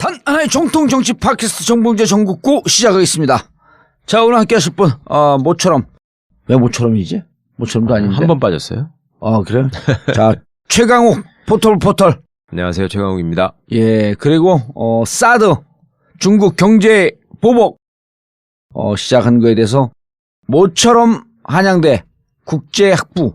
하나의 정통 정치 팟캐스트 정봉재 정국구 시작하겠습니다. 자, 오늘 함께 하실 분, 모처럼. 왜 모처럼이지? 모처럼도 아닌데. 한 번 빠졌어요? 그래요? 자, 최강욱, 포털. 안녕하세요. 최강욱입니다. 예, 그리고, 사드, 중국 경제 보복, 시작한 거에 대해서, 모처럼 한양대 국제학부.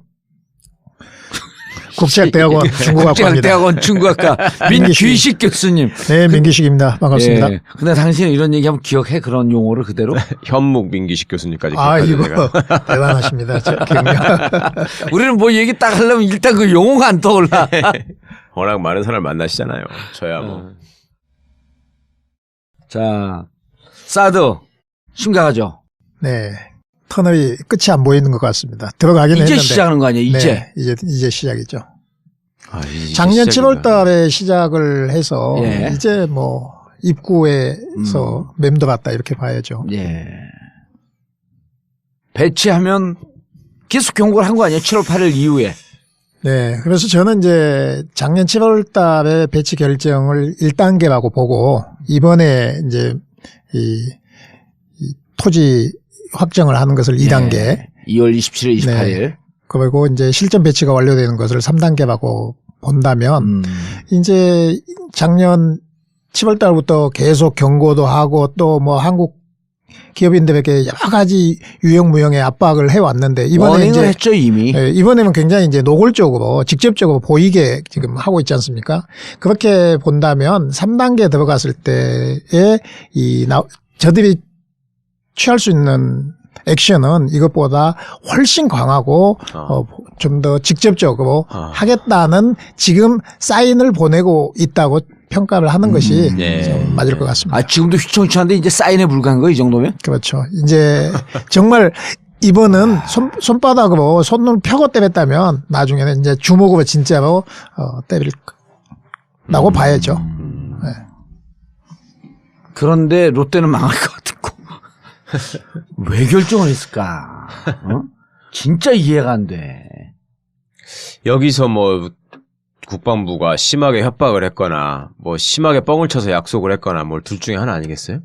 국제학대학원 중국학과입니다. 국제학대학원 중국학과 민귀식 교수님. 네, 민귀식입니다. 반갑습니다. 예. 근데 당신은 이런 얘기하면 기억해? 그런 용어를 그대로? 현묵 민기식 교수님까지 이거 기억하죠. 대단하십니다. 우리는 뭐 얘기 딱 하려면 일단 그 용어가 안 떠올라. 워낙 많은 사람을 만나시잖아요. 저야 뭐. 자, 사드 심각하죠? 네. 터널이 끝이 안 보이는 것 같습니다. 들어가긴 이제 했는데. 시작하는 거 아니에요? 이제? 네, 이제 시작이죠. 이제 작년 시작이구나. 7월 달에 시작을 해서 예. 이제 뭐 입구에서 맴돌았다 이렇게 봐야죠. 예. 배치하면 계속 경고를 한 거 아니에요? 7월 8일 이후에. 네. 그래서 저는 이제 작년 7월 달에 배치 결정을 1단계라고 보고 이번에 이제 이 토지 확정을 하는 것을 2단계. 예. 2월 27일, 28일. 네. 그리고 이제 실전 배치가 완료되는 것을 3단계라고 본다면 이제 작년 7월 달부터 계속 경고도 하고 또 뭐 한국 기업인들에게 여러 가지 유형무형의 압박을 해왔는데 이번에 이제 했죠 이미. 네, 이번에는 굉장히 이제 노골적으로 직접적으로 보이게 지금 하고 있지 않습니까? 그렇게 본다면 3단계 들어갔을 때에 저들이 취할 수 있는 액션은 이것보다 훨씬 강하고 좀 더 직접적으로 하겠다는 지금 사인을 보내고 있다고 평가를 하는 것이 좀 맞을 것 같습니다. 지금도 휘청휘청한데 이제 사인에 불과한 거 이 정도면? 그렇죠. 이제 정말 이번은 손바닥으로 손을 펴고 때렸다면 나중에는 이제 주먹으로 진짜로 때릴다고 봐야죠. 네. 그런데 롯데는 망할 것 같고 왜 결정을 했을까? 진짜 이해가 안 돼. 여기서 뭐 국방부가 심하게 협박을 했거나 뭐 심하게 뻥을 쳐서 약속을 했거나 뭘 둘 중에 하나 아니겠어요?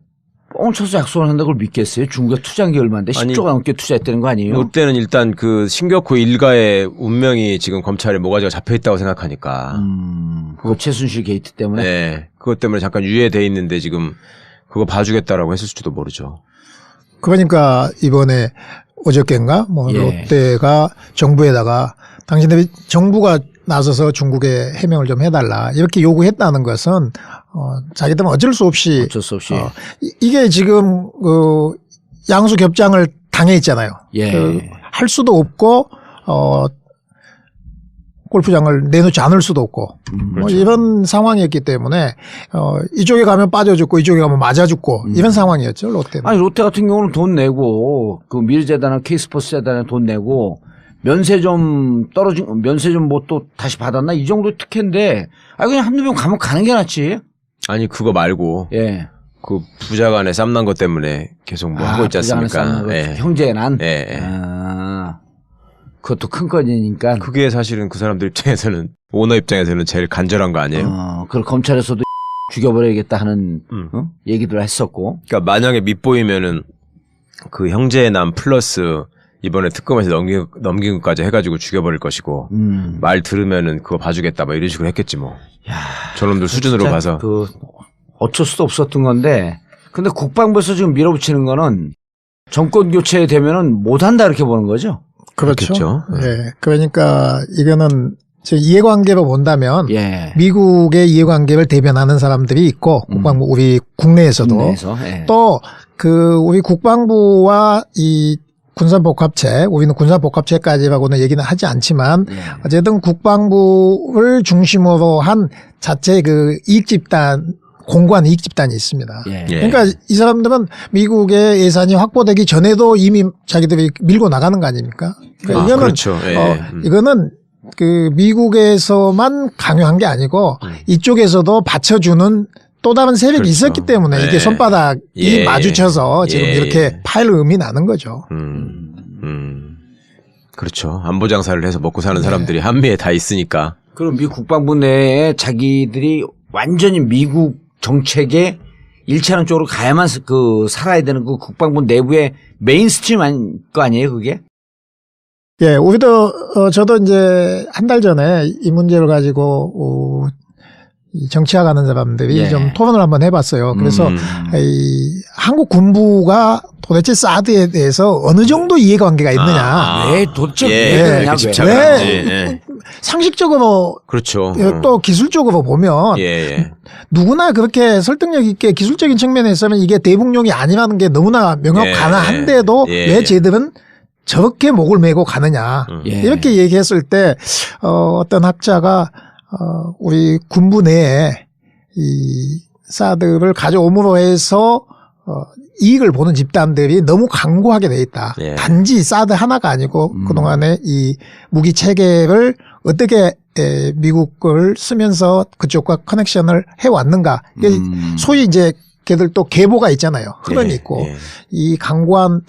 뻥을 쳐서 약속을 한다고 그걸 믿겠어요? 중국에 투자한 게 얼마인데 10조가 넘게 투자했다는 거 아니에요? 롯데는 일단 그 신격호 일가의 운명이 지금 검찰에 모가지가 잡혀있다고 생각하니까. 그거 최순실 게이트 때문에? 네. 그것 때문에 잠깐 유예돼 있는데 지금 그거 봐주겠다라고 했을지도 모르죠. 그러니까 이번에 어저께인가 뭐 예. 롯데가 정부에다가 당신들이 정부가 나서서 중국에 해명을 좀 해달라 이렇게 요구했다는 것은 자기들은 어쩔 수 없이 이게 지금 그 양수 겹장을 당해 있잖아요. 예. 할 수도 없고 골프장을 내놓지 않을 수도 없고 뭐 이런 상황이었기 때문에 이쪽에 가면 빠져 죽고 이쪽에 가면 맞아 죽고 이런 상황이었죠 롯데는. 아니 롯데 같은 경우는 돈 내고 그 미르재단이나 K스포츠 재단에 돈 내고 면세점 떨어진 면세점 뭐 또 다시 받았나 이 정도 특혜인데 그냥 한두 명 감옥 가는 게 낫지. 아니 그거 말고 예. 그 부자 간에 쌈난 것 때문에 계속 뭐 하고 있지 않습니까? 예. 형제의 난. 예. 그것도 큰 건이니까. 그게 사실은 그 사람들 입장에서는 오너 입장에서는 제일 간절한 거 아니에요? 그걸 검찰에서도 죽여버려야겠다 하는 얘기들을 했었고. 그러니까 만약에 밉보이면은 그 형제의 남 플러스 이번에 특검에서 넘긴 것까지 해가지고 죽여버릴 것이고 말 들으면은 그거 봐주겠다 뭐 이런 식으로 했겠지 뭐. 야, 저놈들 수준으로 봐서. 어쩔 수도 없었던 건데. 근데 국방부에서 지금 밀어붙이는 거는 정권 교체되면은 못한다 이렇게 보는 거죠. 그렇죠. 예. 그러니까 이거는 이해관계로 본다면 예. 미국의 이해관계를 대변하는 사람들이 있고 국방부 우리 국내에서도 예. 또 그 우리 국방부와 이 군사복합체 우리는 군사복합체까지라고는 얘기는 하지 않지만 어쨌든 국방부를 중심으로 한 자체 그 이익집단 공고한 이익집단이 있습니다. 예. 그러니까 이 사람들은 미국의 예산이 확보되기 전에도 이미 자기들이 밀고 나가는 거 아닙니까? 그러니까 이거는 그렇죠. 예. 이거는 그 미국에서만 강요한 게 아니고 이쪽에서도 받쳐주는 또 다른 세력이 그렇죠. 있었기 때문에 이게 손바닥이 마주쳐서 지금 이렇게 파일음이 나는 거죠. 그렇죠. 안보 장사를 해서 먹고 사는 사람들이 한미에 다 있으니까. 그럼 미 국방부 내에 자기들이 완전히 미국 정책의 일치하는 쪽으로 가야만 그 살아야 되는 그 국방부 내부의 메인스트림 거 아니에요, 그게? 예, 우리도 저도 이제 한 달 전에 이 문제를 가지고 이 정치학하는 사람들이 예. 좀 토론을 한번 해봤어요. 그래서 이 한국 군부가 도대체 사드에 대해서 어느 정도 이해관계가 있느냐. 왜 도대체 예, 왜 그러냐, 그 왜? 집착을 왜? 하지. 예. 상식적으로 그렇죠. 또 기술적으로 보면 예, 예. 누구나 그렇게 설득력 있게 기술적인 측면에서는 이게 대북용이 아니라는 게 너무나 명확 예, 가능한데도 예, 왜 예. 쟤들은 저렇게 목을 메고 가느냐. 예. 이렇게 얘기했을 때 어떤 학자가 우리 군부 내에 이 사드를 가져옴으로 해서 이익을 보는 집단들이 너무 강고하게 돼 있다. 예. 단지 사드 하나가 아니고 그동안에 이 무기 체계를 어떻게 미국을 쓰면서 그쪽과 커넥션을 해왔는가. 이게 소위 이제 걔들 또 계보가 있잖아요. 흐름이 예, 있고 예. 이 강고한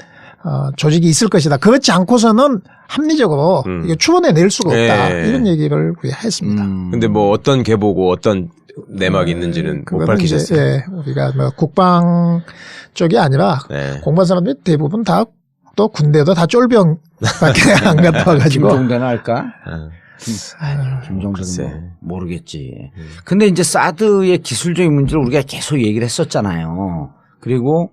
조직이 있을 것이다. 그렇지 않고서는 합리적으로 이거 추론해낼 수가 없다. 예. 이런 얘기를 우리 했습니다. 근데 뭐 어떤 계보고 어떤 내막이 있는지는 못 그거는 밝히셨어요. 이제, 우리가 뭐 국방 쪽이 아니라 네. 공무원 사람들이 대부분 다 또 군대도 다 쫄병밖에 안 갔다 와가지고. 김종대나 할까? 김종대는 글쎄. 뭐 모르겠지. 근데 이제 사드의 기술적인 문제를 우리가 계속 얘기를 했었잖아요. 그리고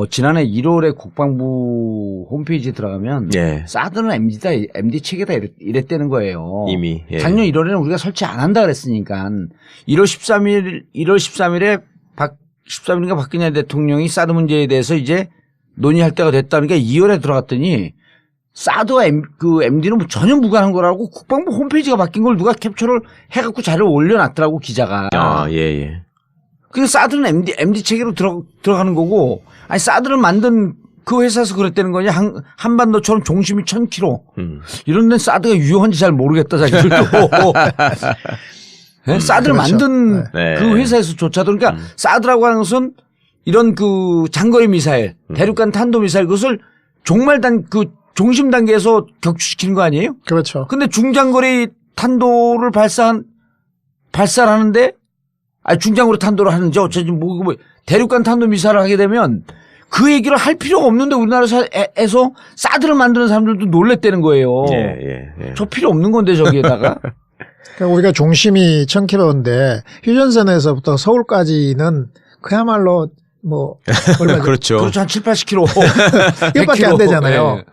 지난해 1월에 국방부 홈페이지에 들어가면 예. 사드는 MD 체계다 이랬다는 거예요. 이미. 예. 작년 1월에는 우리가 설치 안 한다 그랬으니까 1월 13일에 13일인가 박근혜 대통령이 사드 문제에 대해서 이제 논의할 때가 됐다니까 2월에 들어갔더니 사드와 MD는 전혀 무관한 거라고 국방부 홈페이지가 바뀐 걸 누가 캡처를 해갖고 자료를 올려놨더라고 기자가. 아, 예, 예. 그 사드는 MD 체계로 들어가는 거고, 아니 사드를 만든 그 회사에서 그랬다는 거냐? 한반도처럼 종심이 1000km 이런 데는 사드가 유효한지 잘 모르겠다 자기들도. 네? 사드를 그렇죠. 만든 네. 그 회사에서조차도 그러니까 사드라고 하는 것은 이런 그 장거리 미사일, 대륙간 탄도 미사일 그것을 그 종심 단계에서 격추시키는 거 아니에요? 그렇죠. 근데 중장거리 탄도를 발사를 하는데, 중장거리 탄도를 하는지 어쩌지 뭐 대륙간 탄도 미사일을 하게 되면 그 얘기를 할 필요가 없는데 우리나라에서 사드를 만드는 사람들도 놀랬다는 거예요. 예, 예, 예. 저 필요 없는 건데 저기에다가. 그러니까 우리가 종심이 1000km인데 휴전선에서부터 서울까지는 그야말로 뭐 얼마 그렇죠. 그렇죠. 한 7, 80km. 이것밖에 안 100km. 되잖아요. 예.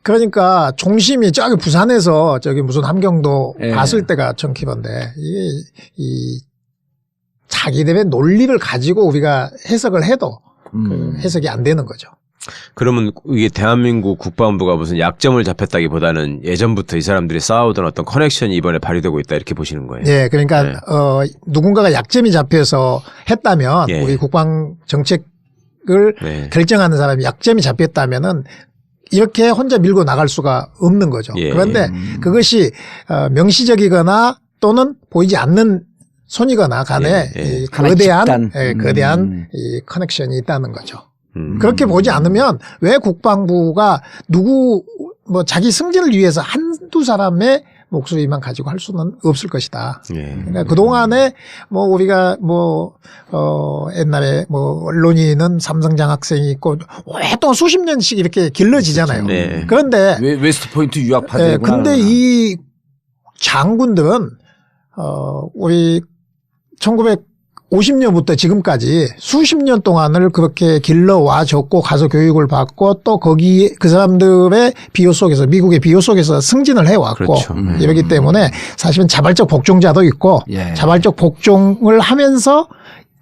그러니까 종심이 저기 부산에서 저기 무슨 함경도 예. 봤을 때가 1000km인데 이게 이 자기들의 논리를 가지고 우리가 해석을 해도 그 해석이 안 되는 거죠. 그러면 이게 대한민국 국방부가 무슨 약점을 잡혔다기보다는 예전부터 이 사람들이 쌓아오던 어떤 커넥션이 이번에 발휘되고 있다 이렇게 보시는 거예요. 예, 그러니까 네. 누군가가 약점이 잡혀서 했다면 예. 우리 국방 정책을 네. 결정하는 사람이 약점이 잡혔다면은 이렇게 혼자 밀고 나갈 수가 없는 거죠. 예. 그런데 그것이 명시적이거나 또는 보이지 않는 손이거나 간에 예. 이 하나의 집단. 거대한 이 커넥션이 있다는 거죠. 그렇게 보지 않으면 왜 국방부가 뭐 자기 승진을 위해서 한두 사람의 목소리만 가지고 할 수는 없을 것이다. 예. 그러니까 그동안에 뭐 우리가 옛날에 언론인은 삼성장 학생이 있고 오랫동안 수십 년씩 이렇게 길러지잖아요. 네. 그런데 웨스트 포인트 유학 파대구나. 근데 이 장군들은 우리 1950년부터 지금까지 수십 년 동안을 그렇게 길러와 줬고 가서 교육을 받고 또 거기 그 사람들의 비호 속에서 미국의 비호 속에서 승진을 해왔고 그렇죠. 이러기 때문에 사실은 자발적 복종자도 있고 예. 자발적 복종을 하면서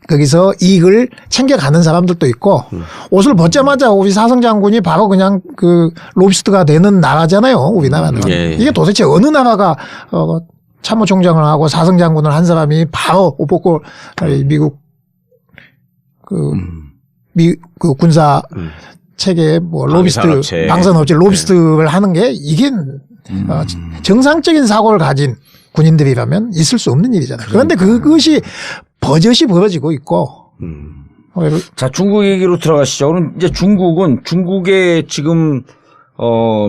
거기서 이익을 챙겨가는 사람들도 있고 옷을 벗자마자 우리 사성 장군이 바로 그냥 그 로비스트가 되는 나라잖아요. 우리나라는. 예. 이게 도대체 어느 나라가 참모총장을 하고 사성 장군을 한 사람이 바로 옷 벗고 미국 그 군사 체계 로비스트 방산업체 로비스트를 하는 게 이게 정상적인 사고를 가진 군인들이라면 있을 수 없는 일이잖아요. 그런데 그것이 버젓이 벌어지고 있고. 자, 중국 얘기로 들어가시죠. 그럼 이제 중국의 지금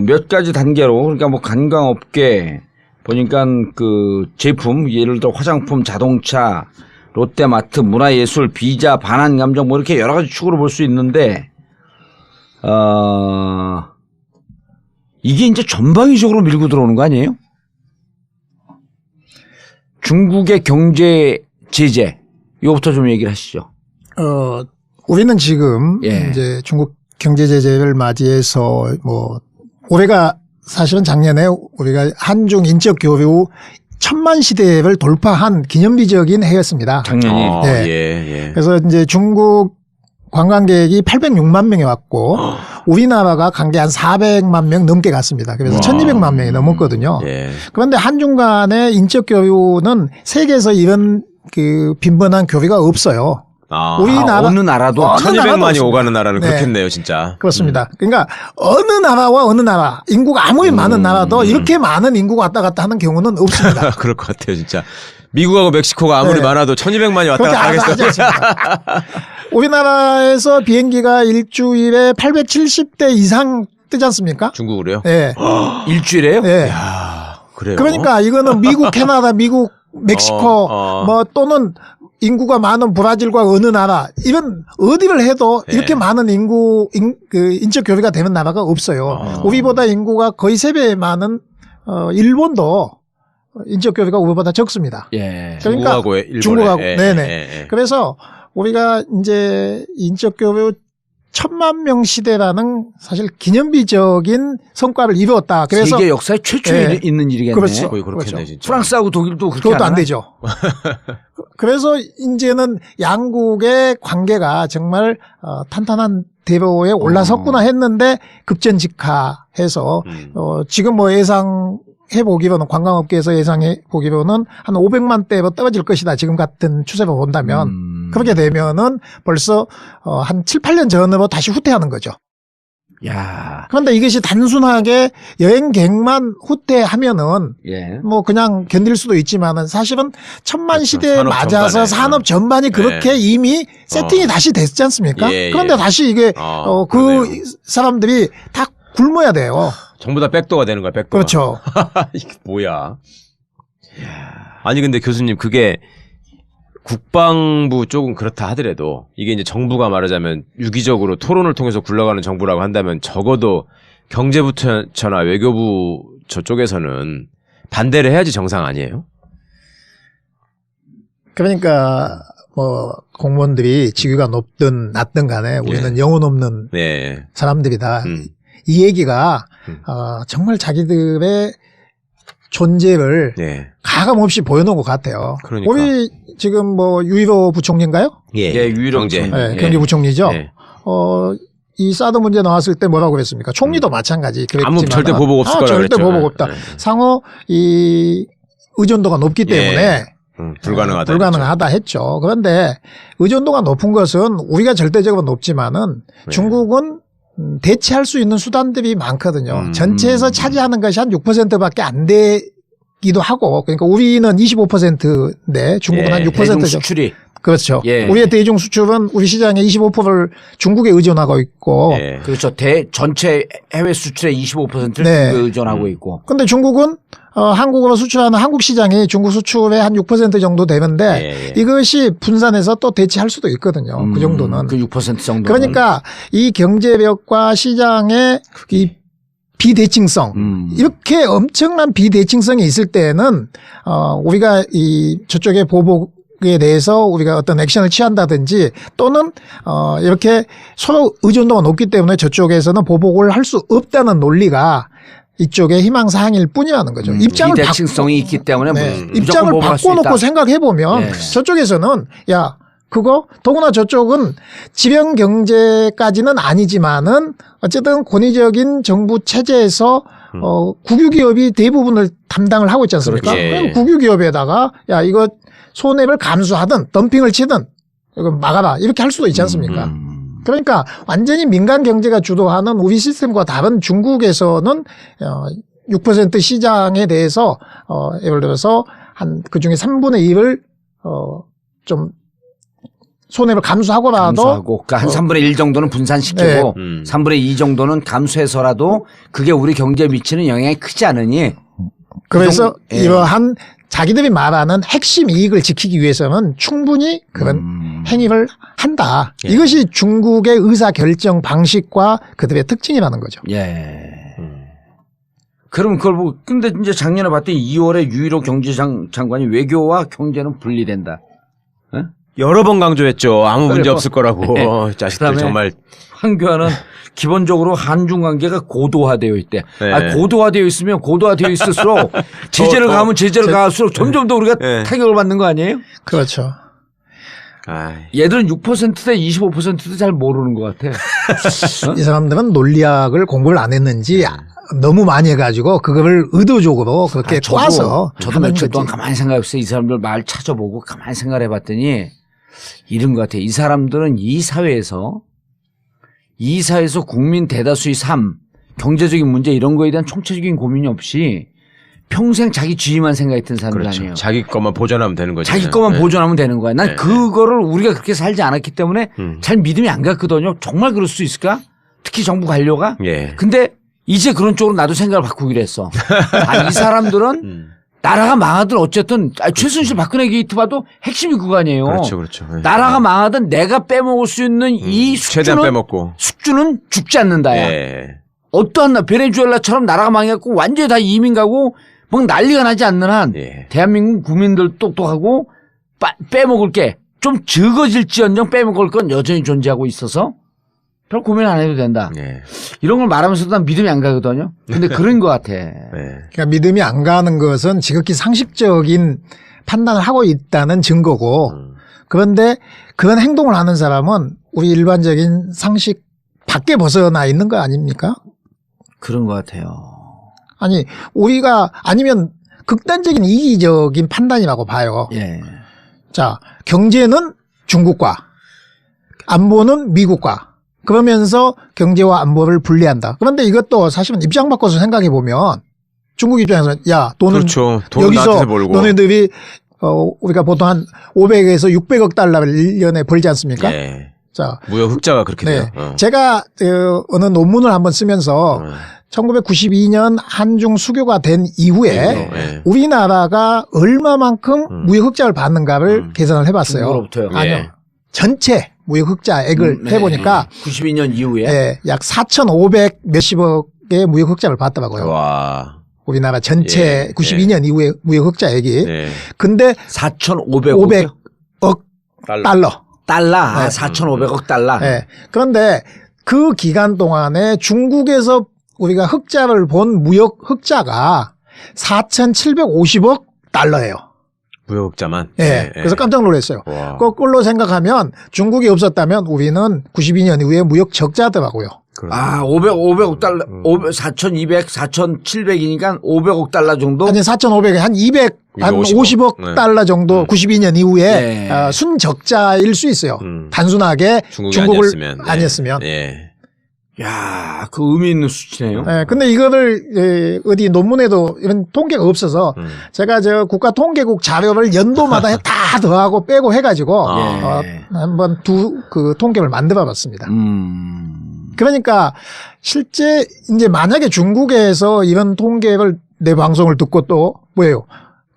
몇 가지 단계로 그러니까 뭐 관광업계 보니까 그 제품 예를 들어 화장품, 자동차 롯데마트, 문화예술, 비자, 반환감정 뭐 이렇게 여러 가지 축으로 볼 수 있는데 이게 이제 전방위적으로 밀고 들어오는 거 아니에요? 중국의 경제 제재 이거부터 좀 얘기를 하시죠. 우리는 지금 예. 이제 중국 경제 제재를 맞이해서 뭐 올해가 사실은 작년에 우리가 한중 인적 교류 1000만 시대를 돌파한 기념비적인 해였습니다. 작년이. 네. 예. 그래서 이제 중국 관광객이 806만 명이 왔고 우리나라가 간 게 한 400만 명 넘게 갔습니다. 그래서 1200만 명이 넘었거든요. 예. 그런데 한중 간의 인적 교류는 세계에서 이런 그 빈번한 교류가 없어요. 우리나라 어느 나라도 어느 나라도 1200만이 없습니다. 오가는 나라는 네. 그렇겠네요, 진짜. 그렇습니다. 그러니까 어느 나라와 어느 나라, 인구가 아무리 많은 나라도 이렇게 많은 인구가 왔다 갔다 하는 경우는 없습니다. 그럴 것 같아요, 진짜. 미국하고 멕시코가 아무리 네. 많아도 1200만이 왔다 그렇게 갔다 하지 하겠어요. 않습니다. 우리나라에서 비행기가 일주일에 870대 이상 뜨지 않습니까? 중국으로요? 예. 일주일에요? 예. 야, 그래요. 그러니까 이거는 미국, 캐나다, 미국, 멕시코 뭐 또는 인구가 많은 브라질과 어느 나라 이런 어디를 해도 네. 이렇게 많은 인적 교류가 되는 나라가 없어요. 우리보다 인구가 거의 3배 많은 일본도 인적 교류가 우리보다 적습니다. 예. 그러니까 중국하고 일본에. 중국하고 예, 네네. 예. 그래서 우리가 이제 인적 교류 1000만 명 시대라는 사실 기념비적인 성과를 이루었다. 그래서 세계 역사에 최초에 예. 있는 일이겠네. 그렇죠. 거의 그렇겠네, 그렇죠. 진짜. 프랑스하고 독일도 그렇게 그것도 안 하나? 되죠. 그래서 이제는 양국의 관계가 정말 탄탄한 대로에 올라섰구나 했는데 급전직하해서 지금 뭐 예상해 보기로는 관광업계에서 예상해 보기로는 한 500만 대로 떨어질 것이다. 지금 같은 추세로 본다면 그렇게 되면은 벌써 한 7, 8년 전으로 다시 후퇴하는 거죠. 야. 그런데 이것이 단순하게 여행객만 후퇴하면은 예. 뭐 그냥 견딜 수도 있지만은 사실은 1000만 그렇죠. 시대에 산업 맞아서 전반에. 산업 전반이 그렇게 네. 이미 세팅이 다시 됐지 않습니까? 예, 그런데 예. 다시 이게 그 그러네요. 사람들이 다 굶어야 돼요. 전부 다 백도가 되는 거야, 백도가. 그렇죠. 이게 뭐야. 아니, 근데 교수님, 그게 국방부 쪽은 그렇다 하더라도 이게 이제 정부가 말하자면 유기적으로 토론을 통해서 굴러가는 정부라고 한다면 적어도 경제부처나 외교부 저쪽에서는 반대를 해야지 정상 아니에요? 그러니까 뭐 공무원들이 직위가 높든 낮든 간에 우리는 영혼 없는 네. 사람들이다. 이 얘기가 정말 자기들의 존재를 네. 가감 없이 보여놓은 것 같아요. 그러니까. 우리 지금 뭐 유일호 부총리인가요? 예. 유일호 경제. 부총리. 네, 경제부총리죠. 네. 이 사드 문제 나왔을 때 뭐라고 그랬습니까? 총리도 마찬가지. 그랬지만 아무 절대 보복 없을 거라고 절대 그랬죠. 보복 없다. 네. 상호 이 의존도가 높기 때문에 불가능하다. 했죠. 그런데 의존도가 높은 것은 우리가 절대적으로 높지만은 네. 중국은 대체할 수 있는 수단들이 많거든요. 전체에서 차지하는 것이 한 6%밖에 안 되기도 하고, 그러니까 우리는 25%인데 중국은 예, 한 6% 대중 정도. 수출이. 그렇죠. 예. 우리의 대중 수출은 우리 시장의 25%를 중국에 의존하고 있고, 예. 그렇죠. 전체 해외 수출의 25%를 네. 중국에 의존하고 있고. 근데 중국은 한국으로 수출하는 한국 시장이 중국 수출의 한 6% 정도 되는데 이것이 분산해서 또 대체할 수도 있거든요. 그 정도는. 그 6% 정도. 그러니까 이 경제력과 시장의 이 비대칭성 이렇게 엄청난 비대칭성이 있을 때는 우리가 이 저쪽의 보복에 대해서 우리가 어떤 액션을 취한다든지 또는 이렇게 서로 의존도가 높기 때문에 저쪽에서는 보복을 할 수 없다는 논리가 이쪽의 희망사항일 뿐이라는 거죠. 입장을 비대칭성이 있기 때문에 입장을 바꿔놓고 생각해보면 네. 저쪽에서는 야 그거 더구나 저쪽은 지령 경제까지는 아니지만은 어쨌든 권위적인 정부 체제에서 국유기업이 대부분을 담당을 하고 있지 않습니까? 그렇지. 그럼 국유기업에다가 야 이거 손해를 감수하든 덤핑을 치든 이거 막아라 이렇게 할 수도 있지 않습니까? 그러니까 완전히 민간 경제가 주도하는 우리 시스템과 다른 중국에서는 6% 시장에 대해서 예를 들어서 한 그중에 3분의 1을 좀 손해를 감수하고라도 그러니까 한 3분의 1 정도는 분산시키고 네. 3분의 2 정도는 감수해서라도 그게 우리 경제에 미치는 영향이 크지 않으니 그래서 예. 이러한 자기들이 말하는 핵심 이익을 지키기 위해서는 충분히 그런 행위를 한다. 예. 이것이 중국의 의사결정 방식과 그들의 특징이라는 거죠. 예. 그럼 그걸 보고 근데 이제 작년에 봤더니 2월에 유일호 경제장관이 외교와 경제는 분리된다. 어? 여러 번 강조했죠. 아무 문제 그리고- 없을 거라고. 네. 자식들 그다음에 정말. 황교안은 기본적으로 한중 관계가 고도화되어 있대. 네. 아, 고도화되어 있으면 고도화되어 있을수록 제재를 더. 가면 제재를 가할수록 점점 더 우리가 네. 타격을 받는 거 아니에요? 그렇죠. 아이. 얘들은 6%대 25%도 잘 모르는 것 같아. 이 사람들은 논리학을 공부를 안 했는지 너무 많이 해가지고 그거를 의도적으로 그렇게 꽈서 저도 하는 며칠 거지. 동안 가만히 생각해봤어요. 이 사람들 말 찾아보고 가만히 생각을 해봤더니 이런 것 같아요. 이 사람들은 이 사회에서 국민 대다수의 삶, 경제적인 문제 이런 거에 대한 총체적인 고민이 없이 평생 자기 주의만 생각했던 사람들 그렇죠. 아니에요. 자기 것만 보존하면 되는 거죠. 자기 것만 네. 보존하면 되는 거야. 난 네. 그거를 우리가 그렇게 살지 않았기 때문에 잘 믿음이 안 갔거든요. 정말 그럴 수 있을까? 특히 정부 관료가. 예. 근데 이제 그런 쪽으로 나도 생각을 바꾸기로 했어. 아, 이 사람들은 나라가 망하든 어쨌든 최순실 박근혜 게이트 봐도 핵심이 그거 아니에요. 그렇죠, 그렇죠. 예. 나라가 망하든 내가 빼먹을 수 있는 이 최대한 빼먹고. 숙주는 죽지 않는다야. 예. 어떠한 베네수엘라처럼 나라가 망해갖고 완전히 다 이민 가고 막 난리가 나지 않는 한 예. 대한민국 국민들 똑똑하고 빼먹을 게 좀 적어질지언정 빼먹을 건 여전히 존재하고 있어서 별 고민 안 해도 된다. 예. 이런 걸 말하면서도 난 믿음이 안 가거든요. 근데 그런 것 같아. 예. 그러니까 믿음이 안 가는 것은 지극히 상식적인 판단을 하고 있다는 증거고 그런데 그런 행동을 하는 사람은 우리 일반적인 상식 밖에 벗어나 있는 거 아닙니까? 그런 것 같아요. 아니 우리가 아니면 극단적인 이기적인 판단이라고 봐요. 예. 자, 경제는 중국과 안보는 미국과 그러면서 경제와 안보를 분리한다. 그런데 이것도 사실은 입장 바꿔서 생각해 보면 중국 입장에서 야 돈은 그렇죠. 돈은 여기서 나한테서 벌고. 너네들이 우리가 보통 한 500에서 600억 달러를 1년에 벌지 않습니까? 예. 자, 무역 흑자가 그렇게 네. 돼요. 제가 어느 논문을 한번 쓰면서 1992년 한중 수교가 된 이후에 예. 우리나라가 얼마만큼 무역 흑자를 받는가를 계산을 해봤어요. 중국으로부터요. 예. 아니요. 전체 무역 흑자액을 네. 해보니까 92년 이후에 예, 약 4,500 몇십억의 무역 흑자를 받더라고요. 와. 우리나라 전체 예. 92년 이후에 무역 흑자액이. 네. 근데 4,500억 500억 달러. 달러. 아, 네. 4,500억 달러. 예. 그런데 그 기간 동안에 중국에서 우리가 흑자를 본 무역 흑자가 4,750억 달러예요. 무역 흑자만. 예. 그래서 깜짝 놀랐어요. 와. 거꾸로 생각하면 중국이 없었다면 우리는 92년 이후에 무역 적자더라고요. 아, 500억 달러, 4,200, 4,700이니까 500억 달러 정도? 아니 4,500에 한 200, 한 50억 네. 달러 정도 92년 이후에 네. 순적자일 수 있어요. 단순하게 중국이 중국을 아니었으면. 네. 아니었으면. 예. 야, 그 의미 있는 수치네요. 예, 근데 이거를 어디 논문에도 이런 통계가 없어서 제가 저 국가통계국 자료를 연도마다 다 더하고 빼고 해가지고 예. 한번 그 통계를 만들어봤습니다. 음. 그러니까 실제 이제 만약에 중국에서 이런 통계를 내 방송을 듣고 또 뭐예요?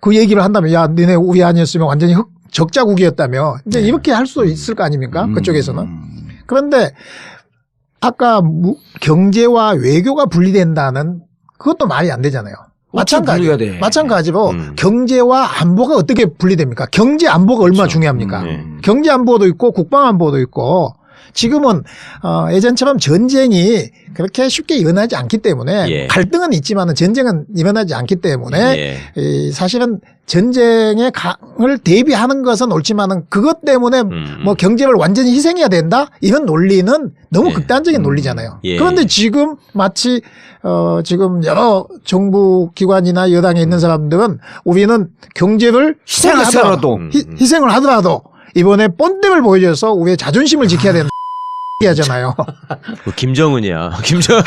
그 얘기를 한다면 야, 너네 우리 아니었으면 완전히 적자국이었다며 이제 이렇게 할 수도 있을 거 아닙니까? 그쪽에서는. 그런데 아까 경제와 외교가 분리된다는 그것도 말이 안 되잖아요. 분리가 돼? 마찬가지로 경제와 안보가 어떻게 분리됩니까? 경제 안보가 얼마나 중요합니까? 경제 안보도 있고 국방 안보도 있고 지금은 예전처럼 전쟁이 그렇게 쉽게 일어나지 않기 때문에 예. 갈등은 있지만 전쟁은 일어나지 않기 때문에 예. 이 사실은 전쟁의 강을 대비하는 것은 옳지만은 그것 때문에 뭐 경제를 완전히 희생해야 된다 이런 논리는 너무 예. 극단적인 논리잖아요. 예. 그런데 지금 마치 지금 여러 정부 기관이나 여당에 있는 사람들은 우리는 경제를 희생하더라도. 희생을 하더라도 이번에 본때를 보여줘서 우리의 자존심을 지켜야 된다. 하잖아요. 그 김정은이야. 김정은.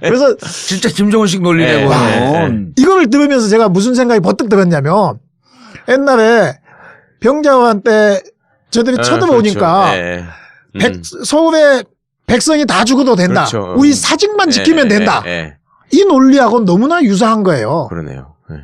그래서 진짜 김정은식 논리네, 예. 그거는. 이거를 들으면서 제가 무슨 생각이 버뜩 들었냐면 옛날에 병자호란 때 저들이 쳐들어오니까 그렇죠. 서울의 백성이 다 죽어도 된다. 그렇죠. 우리 사직만 지키면 된다. 예. 이 논리하고 너무나 유사한 거예요. 그러네요. 예.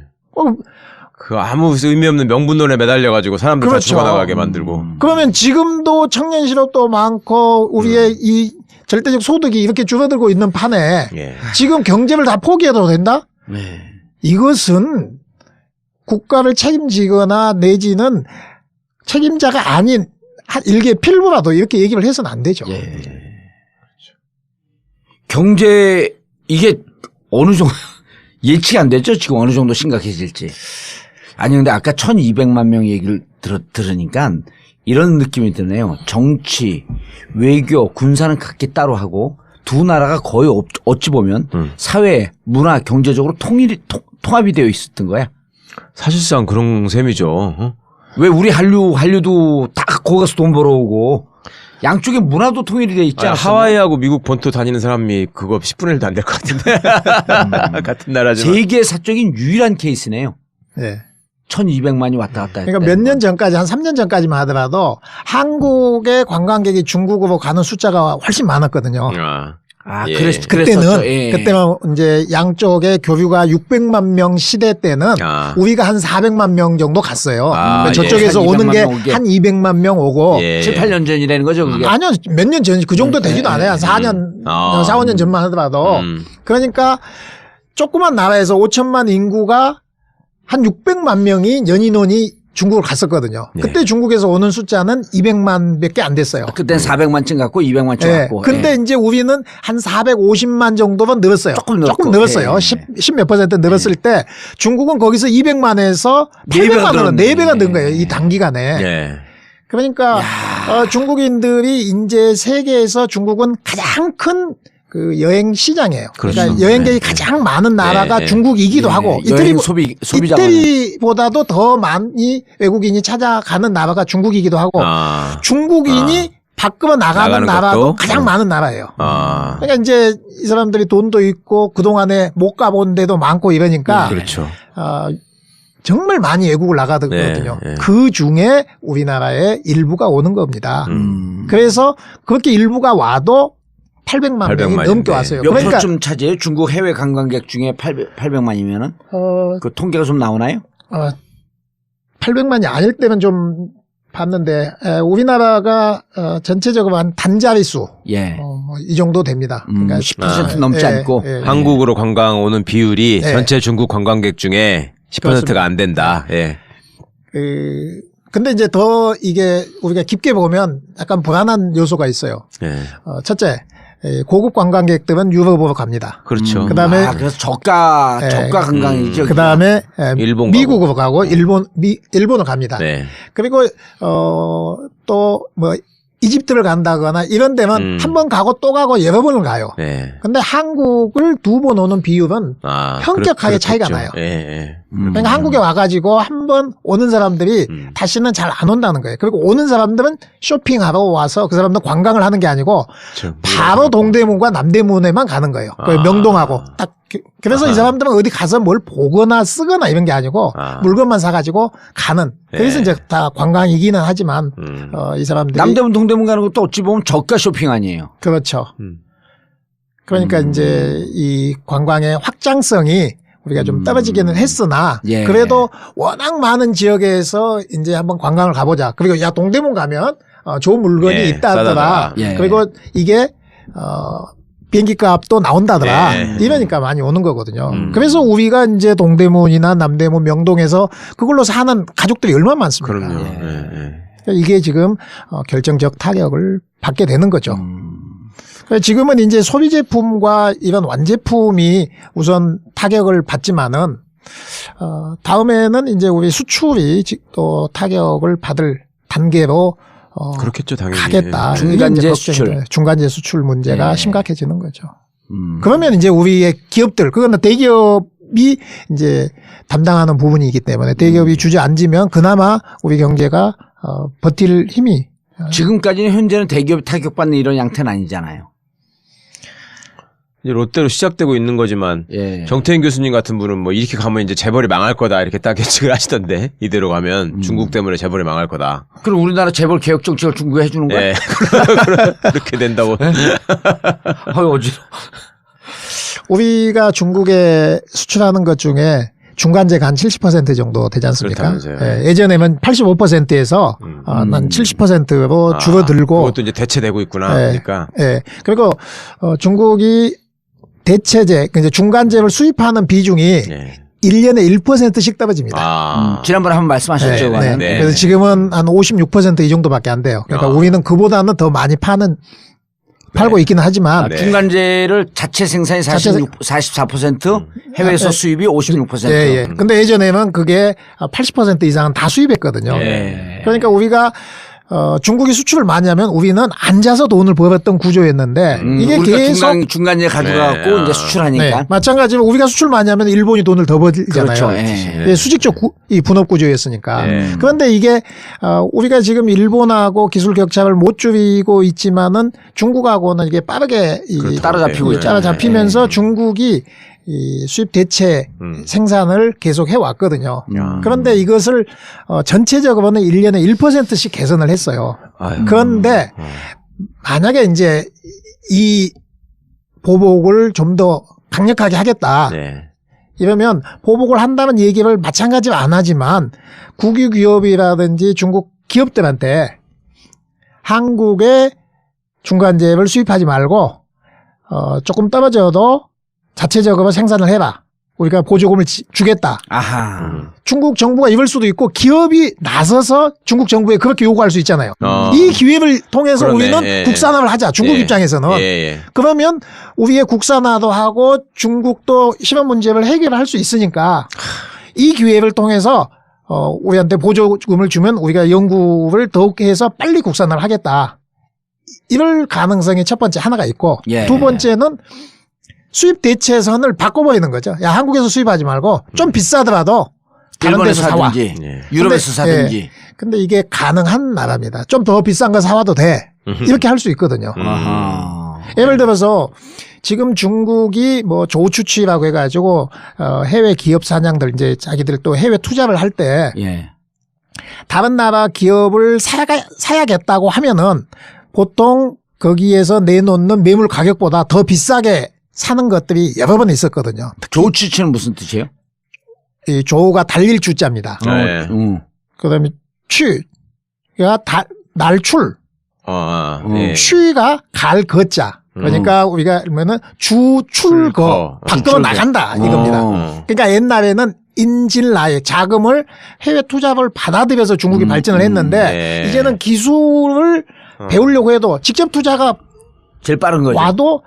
그 아무 의미 없는 명분론에 매달려가지고 사람들 다 그렇죠. 죽어나가게 만들고. 그러면 지금도 청년 실업도 많고 우리의 이 절대적 소득이 이렇게 줄어들고 있는 판에 예. 지금 경제를 다 포기해도 된다? 네. 이것은 국가를 책임지거나 내지는 책임자가 아닌 한 일개 필부라도 이렇게 얘기를 해서는 안 되죠. 예. 경제 이게 어느 정도 예측이 안 되죠. 지금 어느 정도 심각해질지. 아니 근데 아까 1200만 명 얘기를 들으니까 이런 느낌이 드네요. 정치, 외교, 군사는 각기 따로 하고 두 나라가 거의 어찌 보면 사회, 문화, 경제적으로 통합이 되어 있었던 거야. 사실상 그런 셈이죠. 어? 왜 우리 한류도 다 거기 가서 돈 벌어오고 양쪽의 문화도 통일이 돼 있지 않았어? 하와이하고 미국 본토 다니는 사람이 그거 10분의 1도 안 될 것 같은데. 같은 나라지만. 세계 사적인 유일한 케이스네요. 네. 1200만이 왔다 갔다 했다. 그러니까 몇 년 전까지 한 3년 전까지만 하더라도 한국의 관광객이 중국으로 가는 숫자가 훨씬 많았거든요. 아, 예. 그랬었죠. 그때는 예. 그때는 이제 양쪽의 교류가 600만 명 시대 때는 우리가 한 400만 명 정도 갔어요. 아, 저쪽에서 예. 오는 게 한 200만 명 한 200만 명 오고 예. 7, 8년 전이라는 거죠, 그게. 아니요 몇 년 전 그 정도 되지도 않아요. 한 4년, 4, 5년 전만 하더라도 그러니까 조그만 나라에서 5천만 인구가 한 600만 명이 연인원이 중국을 갔었거든요. 네. 그때 중국에서 오는 숫자는 200만밖에 안 됐어요. 그때는 400만쯤 갔고 200만쯤 예. 갔고. 근데 예. 이제 우리는 한 450만 정도만 늘었어요. 조금 늘었고. 늘었어요. 예. 10 몇 퍼센트 늘었을 때 중국은 거기서 200만에서 네 배가 800만으로 늘었네. 4배가 는 거예요. 이 단기간에. 예. 그러니까 중국인들이 이제 세계에서 중국은 가장 큰 그 여행 시장이에요. 그렇죠. 그러니까 여행객이 가장 많은 나라가 네. 중국이기도 하고 여행 소비자가 이태리보다도 더 많이 외국인이 찾아가는 나라가 중국이기도 하고 중국인이 밖으로 나가는 나라도 것도? 가장 많은 나라예요. 아. 그러니까 이제 이 사람들이 돈도 있고 그동안에 못 가본 데도 많고 이러니까 그렇죠. 정말 많이 외국을 나가거든요. 네, 네. 그 중에 우리나라의 일부가 오는 겁니다. 음. 그래서 그렇게 일부가 와도 800만 명이 넘게 왔어요. 몇 그러니까 프로쯤 차지해요? 중국 해외 관광객 중에 800만이면은? 그 통계가 좀 나오나요? 800만이 아닐 때는 좀 봤는데 우리나라가 전체적으로 한 단자릿수 예. 이 정도 됩니다. 그러니까 10% 넘지 않고. 한국으로 관광 오는 비율이 예. 전체 중국 관광객 중에 10%가 안 된다. 예. 근데 이제 더 이게 우리가 깊게 보면 약간 불안한 요소가 있어요. 예. 첫째, 고급 관광객들은 유럽으로 갑니다. 그렇죠. 그다음에 그래서 저가 관광이죠. 그다음에 일본 미국으로 가고 일본을 갑니다. 네. 그리고 또 뭐 이집트를 간다거나 이런 데는 한 번 가고 또 가고 여러 번을 가요. 네. 근데 한국을 2번 오는 비율은 현격하게 차이가 나요. 예, 예. 그러니까 한국에 와가지고 한 번 오는 사람들이 다시는 잘 안 온다는 거예요. 그리고 오는 사람들은 쇼핑하러 와서 그 사람들은 관광을 하는 게 아니고 그렇죠. 바로 동대문과 남대문에만 가는 거예요. 그 명동하고 딱 그래서 이 사람들은 어디 가서 뭘 보거나 쓰거나 이런 게 아니고 물건만 사가지고 가는. 그래서 이제 다 관광이기는 하지만 이 사람들이 남대문 동대문 가는 것도 어찌 보면 저가 쇼핑 아니에요. 그렇죠. 그러니까 이제 이 관광의 확장성이 우리가 좀 떨어지기는 했으나 예. 그래도 워낙 많은 지역에서 이제 한번 관광을 가보자. 그리고 야 동대문 가면 좋은 물건이 예, 있다더라. 싸다더라. 예. 그리고 이게 비행기 값도 나온다더라. 예. 이러니까 많이 오는 거거든요. 그래서 우리가 이제 동대문이나 남대문, 명동에서 그걸로 사는 가족들이 얼마나 많습니까? 그럼요. 예. 예. 이게 지금 결정적 타격을 받게 되는 거죠. 지금은 이제 소비 제품과 이런 완제품이 우선 타격을 받지만은 다음에는 이제 우리 수출이 또 타격을 받을 단계로 그렇겠죠, 당연히. 가겠다. 중간재 이게 이제 수출. 걱정이 돼요. 중간재 수출 문제가 네. 심각해지는 거죠. 그러면 이제 우리의 기업들, 그거는 대기업이 이제 담당하는 부분이기 때문에 대기업이 주저앉으면 그나마 우리 경제가 버틸 힘이 지금까지는 현재는 대기업이 타격받는 이런 양태는 아니잖아요. 이제 롯데로 시작되고 있는 거지만 예. 정태인 교수님 같은 분은 뭐 이렇게 가면 이제 재벌이 망할 거다 이렇게 딱 예측을 하시던데 이대로 가면 중국 때문에 재벌이 망할 거다. 그럼 우리나라 재벌 개혁 정책을 중국에 해주는 거야? 예. 그렇게 된다고. 아유 어지러. 우리가 중국에 수출하는 것 중에 중간재가 한 70% 정도 되지 않습니까? 그렇다면서요. 예, 예전에는 85%에서 한 70%로 줄어들고 그것도 이제 대체되고 있구나. 예. 그러니까. 예. 그리고 중국이 대체재, 이제 중간재를 수입하는 비중이 예. 1년에 1%씩 떨어집니다. 지난번에 한번 말씀하셨죠. 네, 그거는. 네. 그래서 지금은 한 56% 이 정도밖에 안 돼요. 그러니까 우리는 그보다는 더 많이 팔고 있기는 하지만 네. 중간재를 자체 생산이 44%, 해외에서 수입이 56%. 예, 예. 근데 예전에는 그게 80% 이상은 다 수입했거든요. 예. 그러니까 우리가 중국이 수출을 많이 하면 우리는 앉아서 돈을 벌었던 구조였는데 이게 우리가 계속 중간재 가져가고 네. 이제 수출하니까. 네, 마찬가지로 우리가 수출 많이 하면 일본이 돈을 더 벌잖아요. 그렇죠. 예. 예, 수직적 이 분업 구조였으니까. 네. 그런데 이게 우리가 지금 일본하고 기술 격차를 못 줄이고 있지만은 중국하고는 이게 빠르게 그렇죠. 따라잡히고 네. 있잖아요. 따라잡히면서 중국이 이 수입 대체 생산을 계속 해왔거든요. 그런데 이것을 전체적으로는 1년에 1%씩 개선을 했어요. 아유. 그런데 만약에 이제 이 보복을 좀 더 강력하게 하겠다. 네. 이러면 보복을 한다는 얘기를 마찬가지로 안 하지만 국유 기업이라든지 중국 기업들한테 한국의 중간재를 수입하지 말고 조금 떨어져도 자체적으로 생산을 해라. 우리가 보조금을 주겠다. 아하. 중국 정부가 이럴 수도 있고 기업이 나서서 중국 정부에 그렇게 요구할 수 있잖아요. 이 기회를 통해서 그러네. 우리는 예. 국산화를 하자. 중국 예. 입장에서는. 예, 예. 그러면 우리의 국산화도 하고 중국도 실업 문제를 해결할 수 있으니까 이 기회를 통해서 우리한테 보조금을 주면 우리가 연구를 더욱 해서 빨리 국산화를 하겠다. 이럴 가능성이 첫 번째 하나가 있고 예. 두 번째는 수입 대체선을 바꿔버리는 거죠. 야, 한국에서 수입하지 말고 좀 비싸더라도 다른 일본에서 데서 사와. 사든지 예. 유럽에서 근데, 사든지. 근데 이게 가능한 나라입니다. 좀 더 비싼 거 사와도 돼. 이렇게 할 수 있거든요. 아하. 예를 들어서 지금 중국이 뭐 조추치라고 해가지고 해외 기업 사냥들 이제 자기들 또 해외 투자를 할 때 예. 다른 나라 기업을 사야겠다고 하면은 보통 거기에서 내놓는 매물 가격보다 더 비싸게 사는 것들이 여러 번 있었거든요. 조치치는 무슨 뜻이에요? 이 조가 달릴 주자입니다. 네. 그다음에 취가 날출, 예. 취가 갈 거자. 그러니까 우리가 그러면은 주출거 밖으로 나간다 이겁니다. 그러니까 옛날에는 인질나의 자금을 해외 투자를 받아들여서 중국이 발전을 했는데 네. 이제는 기술을 배우려고 해도 직접 투자가 제일 빠른 거죠. 와도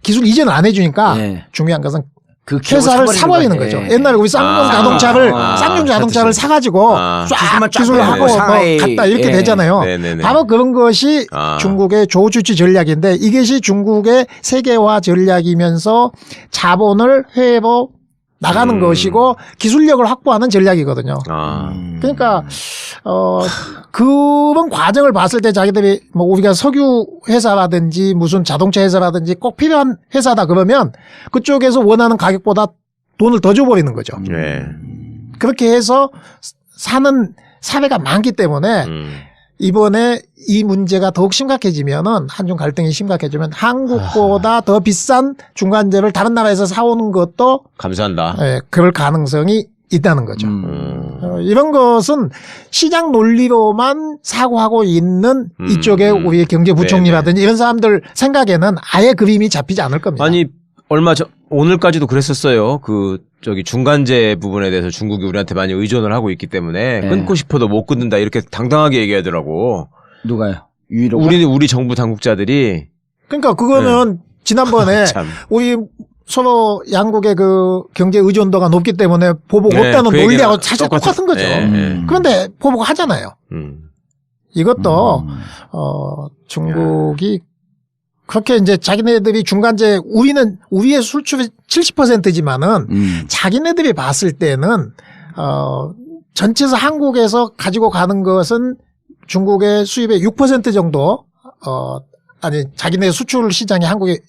기술 이전을 안 해주니까 예. 중요한 것은 그 기업을 회사를 사버리는 사버리는 거죠. 거죠. 옛날에 우리 쌍용 자동차를 쌍용 자동차를 사가지고 쫙 기술을 하고 뭐 상하이. 갔다 이렇게 예. 되잖아요. 네네네. 바로 그런 것이 중국의 조주치 전략인데 이것이 중국의 세계화 전략이면서 자본을 해외로 나가는 것이고 기술력을 확보하는 전략이거든요. 그러니까 그런 과정을 봤을 때 자기들이 뭐 우리가 석유 회사라든지 무슨 자동차 회사라든지 꼭 필요한 회사다 그러면 그쪽에서 원하는 가격보다 돈을 더 줘버리는 거죠. 예. 그렇게 해서 사는 사례가 많기 때문에 이번에 이 문제가 더욱 심각해지면은 한중 갈등이 심각해지면 한국보다 더 비싼 중간재를 다른 나라에서 사오는 것도 감사한다. 예, 그럴 가능성이 있다는 거죠. 이런 것은 시장 논리로만 사고하고 있는 이쪽에 우리의 경제부총리라든지 이런 사람들 생각에는 아예 그림이 잡히지 않을 겁니다. 아니 오늘까지도 그랬었어요. 저기 중간재 부분에 대해서 중국이 우리한테 많이 의존을 하고 있기 때문에 네. 끊고 싶어도 못 끊는다 이렇게 당당하게 얘기하더라고. 누가요? 유일로. 우리 정부 당국자들이 그러니까 그거는 지난번에 참. 우리 서로 양국의 그 경제 의존도가 높기 때문에 보복 네, 없다는 그 논리하고 얘기가 사실 똑같은 거죠. 네. 그런데 보복 하잖아요. 이것도 중국이 그렇게 이제 자기네들이 중간재 우리의 수출이 70%지만은 자기네들이 봤을 때는 전체에서 한국에서 가지고 가는 것은 중국의 수입의 6% 정도 아니 자기네 수출 시장이 한국이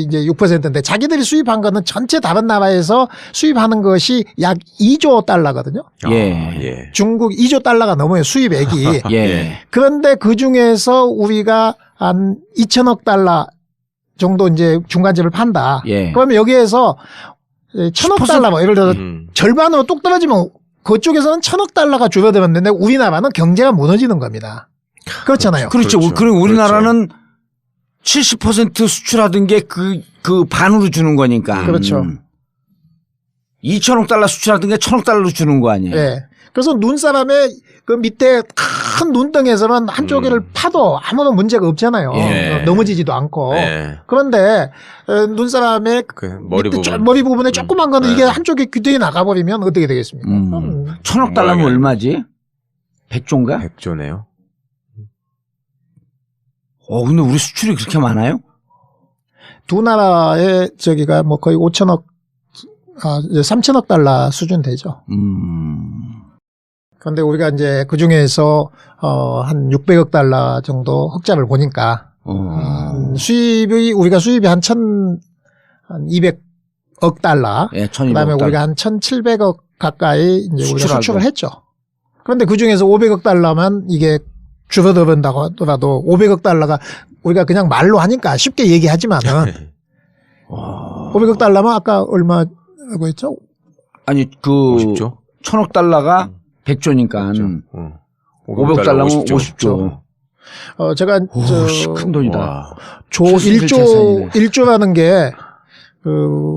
이제 6%인데 자기들이 수입한 거는 전체 다른 나라에서 수입하는 것이 약 2조 달러거든요. 예. 중국 2조 달러가 넘어요 수입액이. 예. 그런데 그 중에서 우리가 한 2천억 달러 정도 이제 중간재를 판다. 예. 그러면 여기에서 천억 10% 달러, 뭐 예를 들어서 절반으로 뚝 떨어지면 그쪽에서는 천억 달러가 줄어들었는데 우리나라는 경제가 무너지는 겁니다. 그렇잖아요. 그렇죠. 그렇죠. 그리고 우리나라는 70% 수출하던 게 그 반으로 주는 거니까. 그렇죠. 2천억 달러 수출하던 게 1천억 달러로 주는 거 아니에요. 예. 그래서 눈사람의 그 밑에 큰 눈덩이에서는 한쪽을 파도 아무런 문제가 없잖아요. 예. 넘어지지도 않고. 예. 그런데 머리 그 머리 부분. 머리 부분에 조그만 거는 예. 이게 한쪽에 규정이 나가버리면 어떻게 되겠습니까? 1천억 달러면 얼마지? 100조인가? 100조네요. 근데 우리 수출이 그렇게 많아요? 두 나라의 저기가 뭐 거의 5천억, 3천억 달러 수준 되죠. 그런데 우리가 이제 그 중에서 한 600억 달러 정도 흑자를 보니까 수입이 우리가 수입이 한 1,200억 달러. 예, 1,200억 그다음에 달러. 우리가 한 1,700억 가까이 이제 우리가 수출하고. 수출을 했죠. 그런데 그 중에서 500억 달러만 이게 줄어든다고 하더라도 500억 달러가 우리가 그냥 말로 하니까 쉽게 얘기하지만은 500억 달러면 아까 얼마라고 했죠? 아니, 50조? 1,000억 달러가 100조니까 500억 달러면 50조. 제가 큰 돈이다. 와. 조 최순실 1조, 재산이네. 1조라는 게,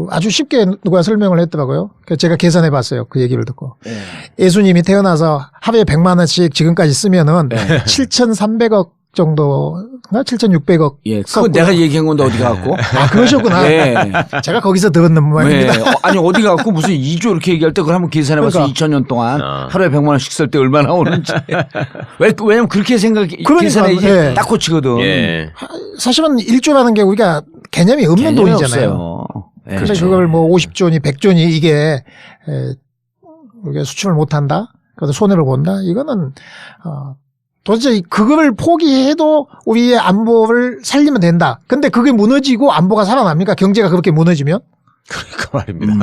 아주 쉽게 누가 설명을 했더라고요. 그래서 제가 계산해 봤어요. 그 얘기를 듣고. 예. 예수님이 태어나서 하루에 100만 원씩 지금까지 쓰면은 7,300억 정도가 7,600억. 예, 그건 내가 얘기한 건데 어디 가갖고? 아, 그러셨구나. 예. 제가 거기서 들었는 모양입니다. 네. 아니, 어디 가갖고 무슨 2조 이렇게 얘기할 때 그걸 한번 계산해봐서 그러니까. 2000년 동안 하루에 100만 원씩 쓸 때 얼마나 오는지. 왜냐면 그렇게 그러니까, 계산해야지 예. 딱 꽂히거든. 예. 사실은 1조라는 게 우리가 개념이 없는 개념이 돈이잖아요. 없어요. 예. 근데 그걸 뭐 50조니 100조니 이게 우리가 수출을 못한다? 그래서 손해를 본다? 이거는 도대체 그걸 포기해도 우리의 안보를 살리면 된다. 근데 그게 무너지고 안보가 살아납니까? 경제가 그렇게 무너지면? 그러니까 말입니다.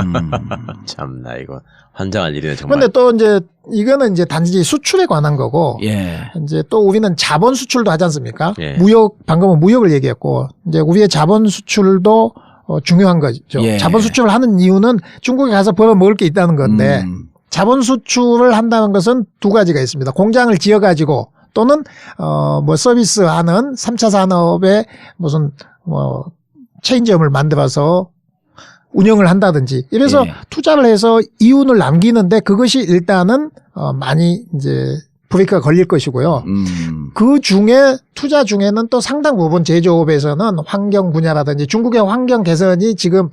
참나 이거 환장할 일이네 정말. 그런데 또 이제 이거는 이제 단지 수출에 관한 거고 예. 이제 또 우리는 자본 수출도 하지 않습니까? 예. 방금은 무역을 얘기했고 이제 우리의 자본 수출도 중요한 거죠. 예. 자본 수출을 하는 이유는 중국에 가서 벌어 먹을 게 있다는 건데 자본 수출을 한다는 것은 두 가지가 있습니다. 공장을 지어 가지고 또는 뭐 서비스하는 3차 산업의 무슨 뭐 체인점을 만들어서 운영을 한다든지 이래서 예. 투자를 해서 이윤을 남기는데 그것이 일단은 많이 이제 브레이크가 걸릴 것이고요. 그 중에 투자 중에는 또 상당 부분 제조업에서는 환경 분야라든지 중국의 환경 개선이 지금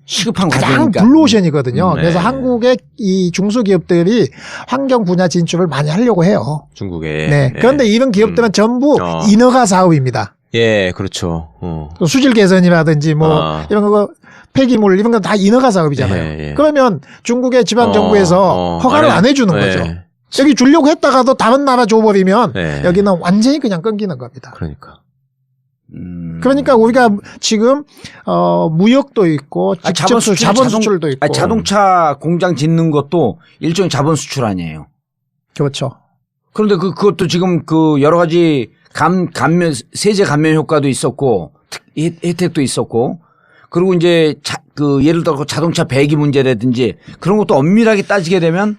시급한 가장 과제니까. 블루오션이거든요. 네. 그래서 한국의 이 중소기업들이 환경 분야 진출을 많이 하려고 해요. 중국에. 네. 그런데 이런 기업들은 전부 어. 인허가 사업입니다. 예, 그렇죠. 또 수질 개선이라든지 뭐 이런 거 폐기물 이런 건 다 인허가 사업이잖아요. 예, 예. 그러면 중국의 지방 정부에서 허가를 안 해주는 거죠. 여기 주려고 했다가도 다른 나라 줘버리면 예. 여기는 완전히 그냥 끊기는 겁니다. 그러니까. 그러니까 우리가 지금 무역도 있고 직접 자본 수출도 있고 자동차 공장 짓는 것도 일종의 자본 수출 아니에요. 그렇죠. 그런데 그것도 지금 그 여러 가지 세제 감면 효과도 있었고 혜택도 있었고 그리고 이제 예를 들어 자동차 배기 문제라든지 그런 것도 엄밀하게 따지게 되면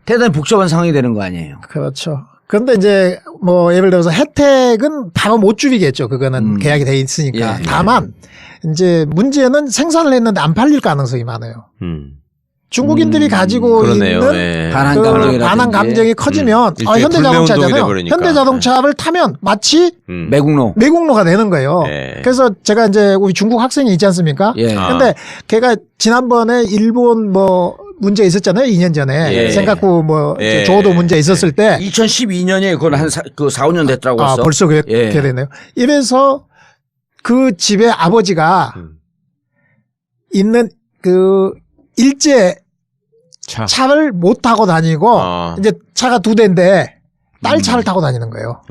대단히 복잡한 상황이 되는 거 아니에요. 그렇죠. 그런데 이제 뭐 예를 들어서 혜택은 바로 못 줄이겠죠. 그거는 계약이 돼 있으니까. 예. 다만 이제 문제는 생산을 했는데 안 팔릴 가능성이 많아요. 중국인들이 가지고 그러네요. 있는 예. 반한 감정이 커지면 일종의 현대자동차잖아요. 불매운동이 돼버리니까. 현대자동차를 타면 마치 매국노가 되는 거예요. 예. 그래서 제가 이제 우리 중국 학생이 있지 않습니까? 예. 근데 걔가 지난번에 일본 뭐 문제 있었잖아요. 2년 전에. 예. 생각구 뭐 예. 조도 문제 있었을 때. 2012년에 그건 한 4, 5년 됐더라고. 아, 벌써 그렇게 되네요. 이래서 그 집에 아버지가 있는 그 일제 차를 못 타고 다니고 이제 차가 2대인데 딸 차를 타고 다니는 거예요.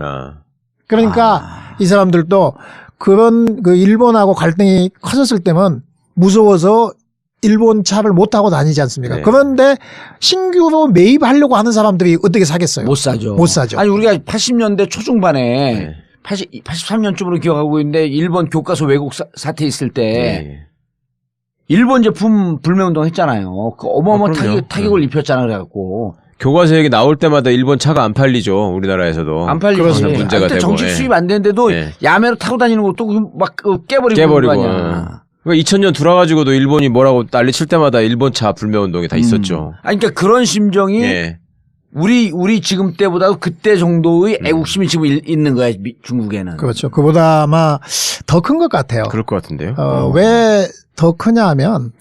그러니까 이 사람들도 그런 그 일본하고 갈등이 커졌을 때면 무서워서 일본 차를 못 타고 다니지 않습니까? 네. 그런데 신규로 매입하려고 하는 사람들이 어떻게 사겠어요? 못 사죠. 못 사죠. 아니 우리가 80년대 초중반에 83년쯤으로 기억하고 있는데 일본 교과서 왜곡 사태 있을 때 일본 제품 불매운동 했잖아요. 그 어마어마한 그럼요. 타격을 입혔잖아 그래갖고. 교과서 얘기 나올 때마다 일본 차가 안 팔리죠. 우리나라에서도. 안 팔리지. 항상 문제가 그때 되고. 정식 예. 수입 안 되는데도 예. 야매로 타고 다니는 것도 막 깨버리고 깨버리고. 그런 거 아니야. 그러니까 2000년 돌아가지고도 일본이 뭐라고 난리 칠 때마다 일본 차 불매운동이 다 있었죠. 아니, 그러니까 그런 심정이 예. 우리 지금 때보다 그때 정도의 애국심이 지금 있는 거야 중국에는. 그렇죠. 그보다 아마 더 큰 것 같아요. 그럴 것 같은데요. 왜 더 크냐 하면,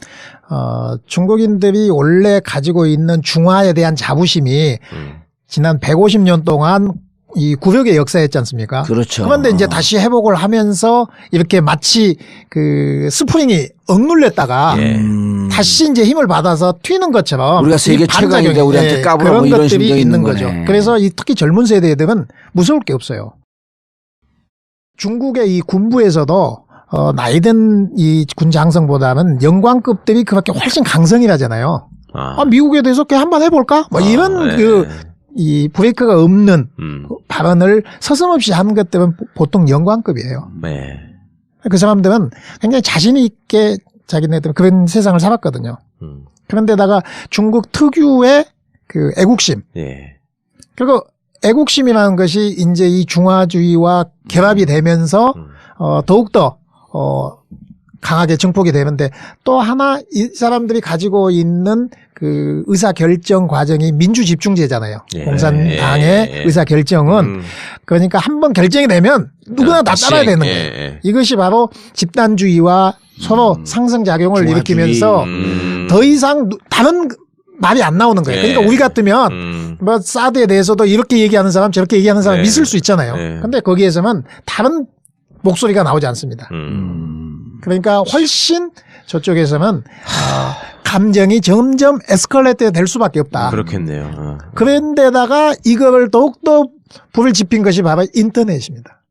중국인들이 원래 가지고 있는 중화에 대한 자부심이 지난 150년 동안 이 구력의 역사였지 않습니까? 그렇죠. 그런데 이제 다시 회복을 하면서 이렇게 마치 그 스프링이 억눌렸다가 예. 다시 이제 힘을 받아서 튀는 것처럼 우리가 세계 이 반작용이, 최강인데 우리한테 까불어 그런 뭐 이런 것들이 심정이 있는 있는 거죠. 거네. 그래서 이 특히 젊은 세대들은 무서울 게 없어요. 중국의 이 군부에서도 나이든 이 군장성보다는 영광급들이 그렇게 훨씬 강성이라잖아요. 미국에 대해서 그냥 한번 해볼까? 뭐 이런 예. 이 브레이크가 없는 발언을 서슴없이 하는 것들은 보통 영광급이에요. 네. 그 사람들은 굉장히 자신 있게 자기네들은 그런 세상을 살았거든요. 그런데다가 중국 특유의 그 애국심. 예. 그리고 애국심이라는 것이 이제 이 중화주의와 결합이 되면서 더욱더 강하게 증폭이 되는데 또 하나 이 사람들이 가지고 있는 그 의사 결정 과정이 민주 집중제잖아요. 예. 공산당의 예. 의사 결정은 그러니까 한번 결정이 되면 누구나 다 따라야 되는 거예요. 예. 이것이 바로 집단주의와 서로 상승작용을 중화주의. 일으키면서 더 이상 다른 말이 안 나오는 거예요. 그러니까 예. 우리 같으면 뭐 사드에 대해서도 이렇게 얘기하는 사람 저렇게 얘기하는 사람 예. 있을 수 있잖아요. 예. 근데 거기에서는 다른 목소리가 나오지 않습니다. 그러니까 훨씬 저쪽에서는 감정이 점점 에스컬레이트 될 수밖에 없다. 그렇겠네요. 그런데다가 이거를 더욱더 불을 지핀 것이 바로 인터넷입니다.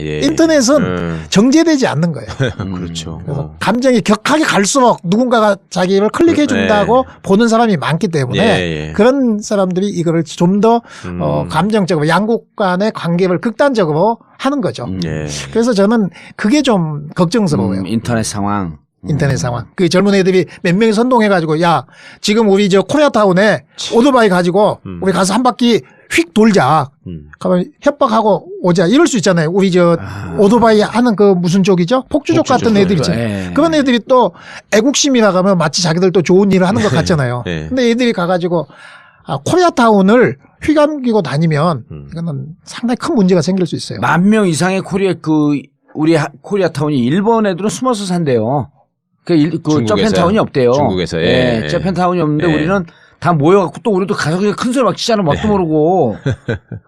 예. 인터넷은 정제되지 않는 거예요. 그렇죠. 그래서 감정이 격하게 갈수록 누군가가 자기를 클릭해 준다고 보는 사람이 많기 때문에 예. 그런 사람들이 이거를 좀 더 감정적으로 양국 간의 관계를 극단적으로 하는 거죠. 예. 그래서 저는 그게 좀 걱정스러워요. 인터넷 상황. 인터넷 상황. 그 젊은 애들이 몇 명이 선동해가지고 야 지금 우리 저 코리아타운에 오토바이 가지고 우리 가서 한 바퀴 휙 돌자. 가면 협박하고 오자. 이럴 수 있잖아요. 우리 저 오토바이 하는 그 무슨 쪽이죠? 폭주족 같은 애들이 있잖아요. 예. 그런 애들이 또 애국심이라 하면 마치 자기들 또 좋은 일을 하는 것 같잖아요. 예. 근데 애들이 가가지고 코리아타운을 휘감기고 다니면 이거는 상당히 큰 문제가 생길 수 있어요. 10,000명 이상의 우리 코리아타운이 일본 애들은 숨어서 산대요. 그 저펜타운이 없대요. 중국에서. 예. 저펜타운이 없는데 예. 우리는 다 모여갖고 또 우리도 가서 그냥 큰 소리 막 치잖아. 뭣도 모르고.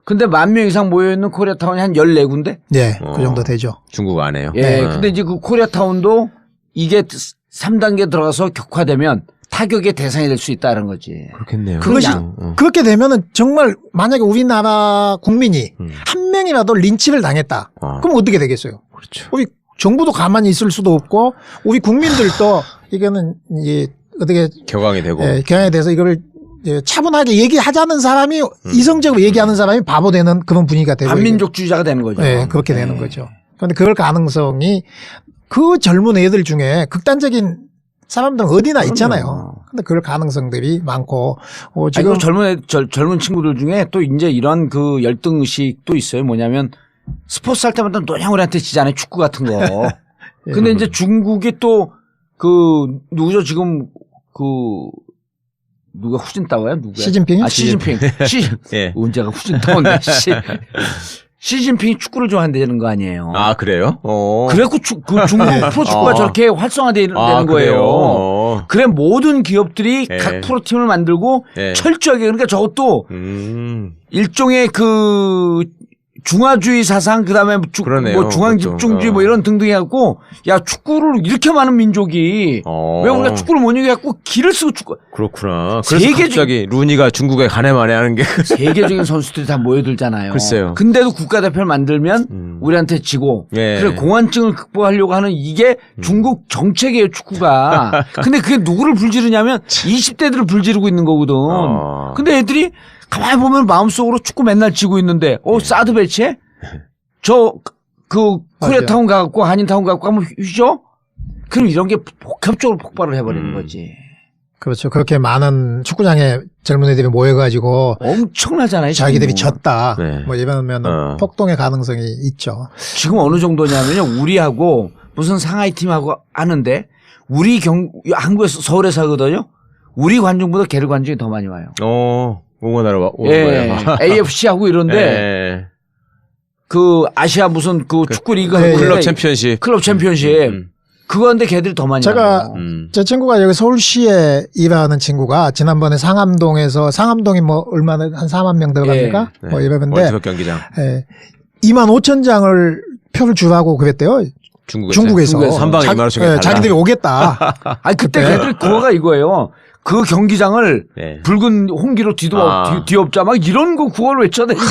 근데 10,000명 이상 모여있는 코리아타운이 한 14군데? 네, 그 정도 되죠. 중국 안에요. 예. 근데 이제 그 코리아타운도 이게 3단계 들어가서 격화되면 타격의 대상이 될 수 있다는 거지. 그렇겠네요. 그것이 그렇게 되면은 정말 만약에 우리나라 국민이 한 명이라도 린치를 당했다. 그럼 어떻게 되겠어요? 그렇죠. 우리 정부도 가만히 있을 수도 없고 우리 국민들도 이거는 이제 어떻게 격앙이 되고. 경향에 대해서 이거를 차분하게 얘기하자는 사람이 이성적으로 얘기하는 사람이 바보 되는 그런 분위기가 되고 반민족주의자가 되는 거죠. 네, 그렇게 되는 거죠. 그런데 그럴 가능성이 그 젊은 애들 중에 극단적인 사람들은 어디나 있잖아요. 근데 그럴 가능성들이 많고 지금 젊은 친구들 중에 또 이제 이런 그 열등 의식도 있어요. 뭐냐면 스포츠 할 때마다 노냥 우리한테 지잖아요. 축구 같은 거. 근데 이제 중국이 또 누구죠? 지금 누가 후진타오야? 누구야? 시진핑이요? 시진핑. 예. 언제가 후진타오인데. 시진핑이 축구를 좋아한다는 거 아니에요. 그래요? 그래갖고 그 중국 프로축구가 저렇게 활성화되는 거예요. 그래요? 그래 모든 기업들이 예. 각 프로팀을 만들고 예. 철저하게 그러니까 저것도 일종의 그 중화주의 사상 그다음에 그러네요. 뭐 중앙집중주의 뭐 이런 등등 해갖고 야 축구를 이렇게 많은 민족이 왜 우리가 축구를 못 이겨갖고 기를 쓰고 축구 그렇구나. 그래서 갑자기 루니가 중국에 가네마네 하는 게 세계적인 선수들이 다 모여들잖아요. 글쎄요. 근데도 국가대표를 만들면 우리한테 지고 예. 그래 공황증을 극복하려고 하는 이게 중국 정책이에요 축구가. 근데 그게 누구를 불지르냐면 20대들을 불지르고 있는 거거든. 근데 애들이 가만히 보면 마음속으로 축구 맨날 지고 있는데, 사드 배치해? 코리아타운 가갖고, 한인타운 가갖고 한번 휘죠? 그럼 이런 게 복합적으로 폭발을 해버리는 거지. 그렇죠. 그렇게 많은 축구장에 젊은이들이 모여가지고 엄청나잖아요. 자기들이 지금. 졌다. 네. 뭐 이러면 폭동의 가능성이 있죠. 지금 어느 정도냐면요. 우리하고 무슨 상하이 팀하고 하는데 한국에서 서울에서 하거든요. 우리 관중보다 걔들 관중이 더 많이 와요. 응원하러 오는 예. 거예요. AFC 하고 이런데 예. 그 아시아 무슨 그 축구 리그 네, 하고 클럽 있는데 챔피언십. 클럽 챔피언십 그거 하는데 걔들이 더 많이 제가 와요. 제 친구가 여기 서울시에 일하는 친구가 지난번에 상암동이 뭐 얼마나 한 4만 명 들어갑니까? 네. 뭐 이러는데 월드컵 경기장. 2만 5천 장을 표를 주라고 그랬대요. 중국에서. 한 방에 2만 5천 개 달라. 자기들이 오겠다. 아니 그때 걔들 그거가 이거예요. 그 경기장을 네. 붉은 홍기로 뒤엎자 막 이런 거 구호를 외쳐대니까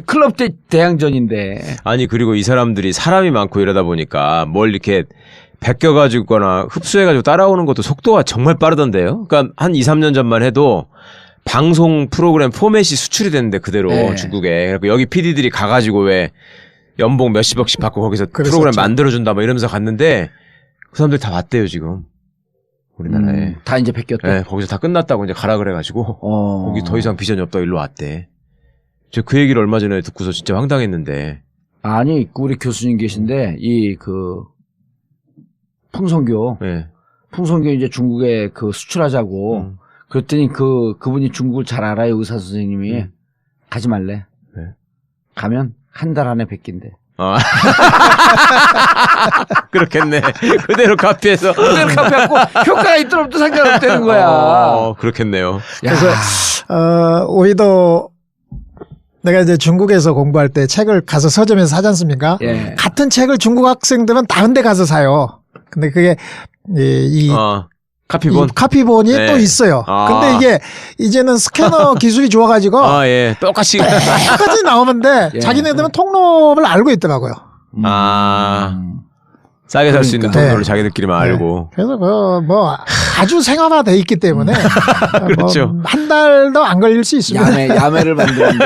클럽 대항전인데. 아니 그리고 이 사람들이 사람이 많고 이러다 보니까 뭘 이렇게 베껴가지거나 흡수해가지고 따라오는 것도 속도가 정말 빠르던데요. 그러니까 한 2, 3년 전만 해도 방송 프로그램 포맷이 수출이 됐는데 그대로 네. 중국에. 그래서 여기 PD들이 가가지고 왜 연봉 몇십억씩 받고 거기서 그랬었죠. 프로그램 만들어준다 뭐 이러면서 갔는데 그 사람들 다 왔대요 지금 우리나라에. 다 이제 베꼈다. 네, 거기서 다 끝났다고 이제 가라 그래가지고 거기 더 이상 비전이 없다고 일로 왔대. 저 그 얘기를 얼마 전에 듣고서 진짜 황당했는데. 아니 우리 교수님 계신데 이 그 풍선교 네. 이제 중국에 그 수출하자고 그랬더니 그분이 중국을 잘 알아요. 의사 선생님이 가지 말래. 네. 가면 한 달 안에 뵙긴대. 그렇겠네. 그대로 카피해서. 그대로 카피하고 효과가 있든 없든 상관없다는 거야. 그렇겠네요. 그래서 우리도 내가 이제 중국에서 공부할 때 책을 가서 서점에서 사지 않습니까? 예. 같은 책을 중국 학생들은 다른 데 가서 사요. 근데 그게 이 카피본. 카피본이 네. 또 있어요. 근데 이게 이제는 스캐너 기술이 좋아가지고 예. 똑같이. 똑같이 나오는데 예. 자기네들은 통로를 알고 있더라고요. 싸게 살 수 있는 그러니까. 통로를 자기들끼리만 알고. 그래서 뭐 아주 생활화돼 있기 때문에 그렇죠. 뭐 한 달도 안 걸릴 수 있습니다. 야매를 만드는데.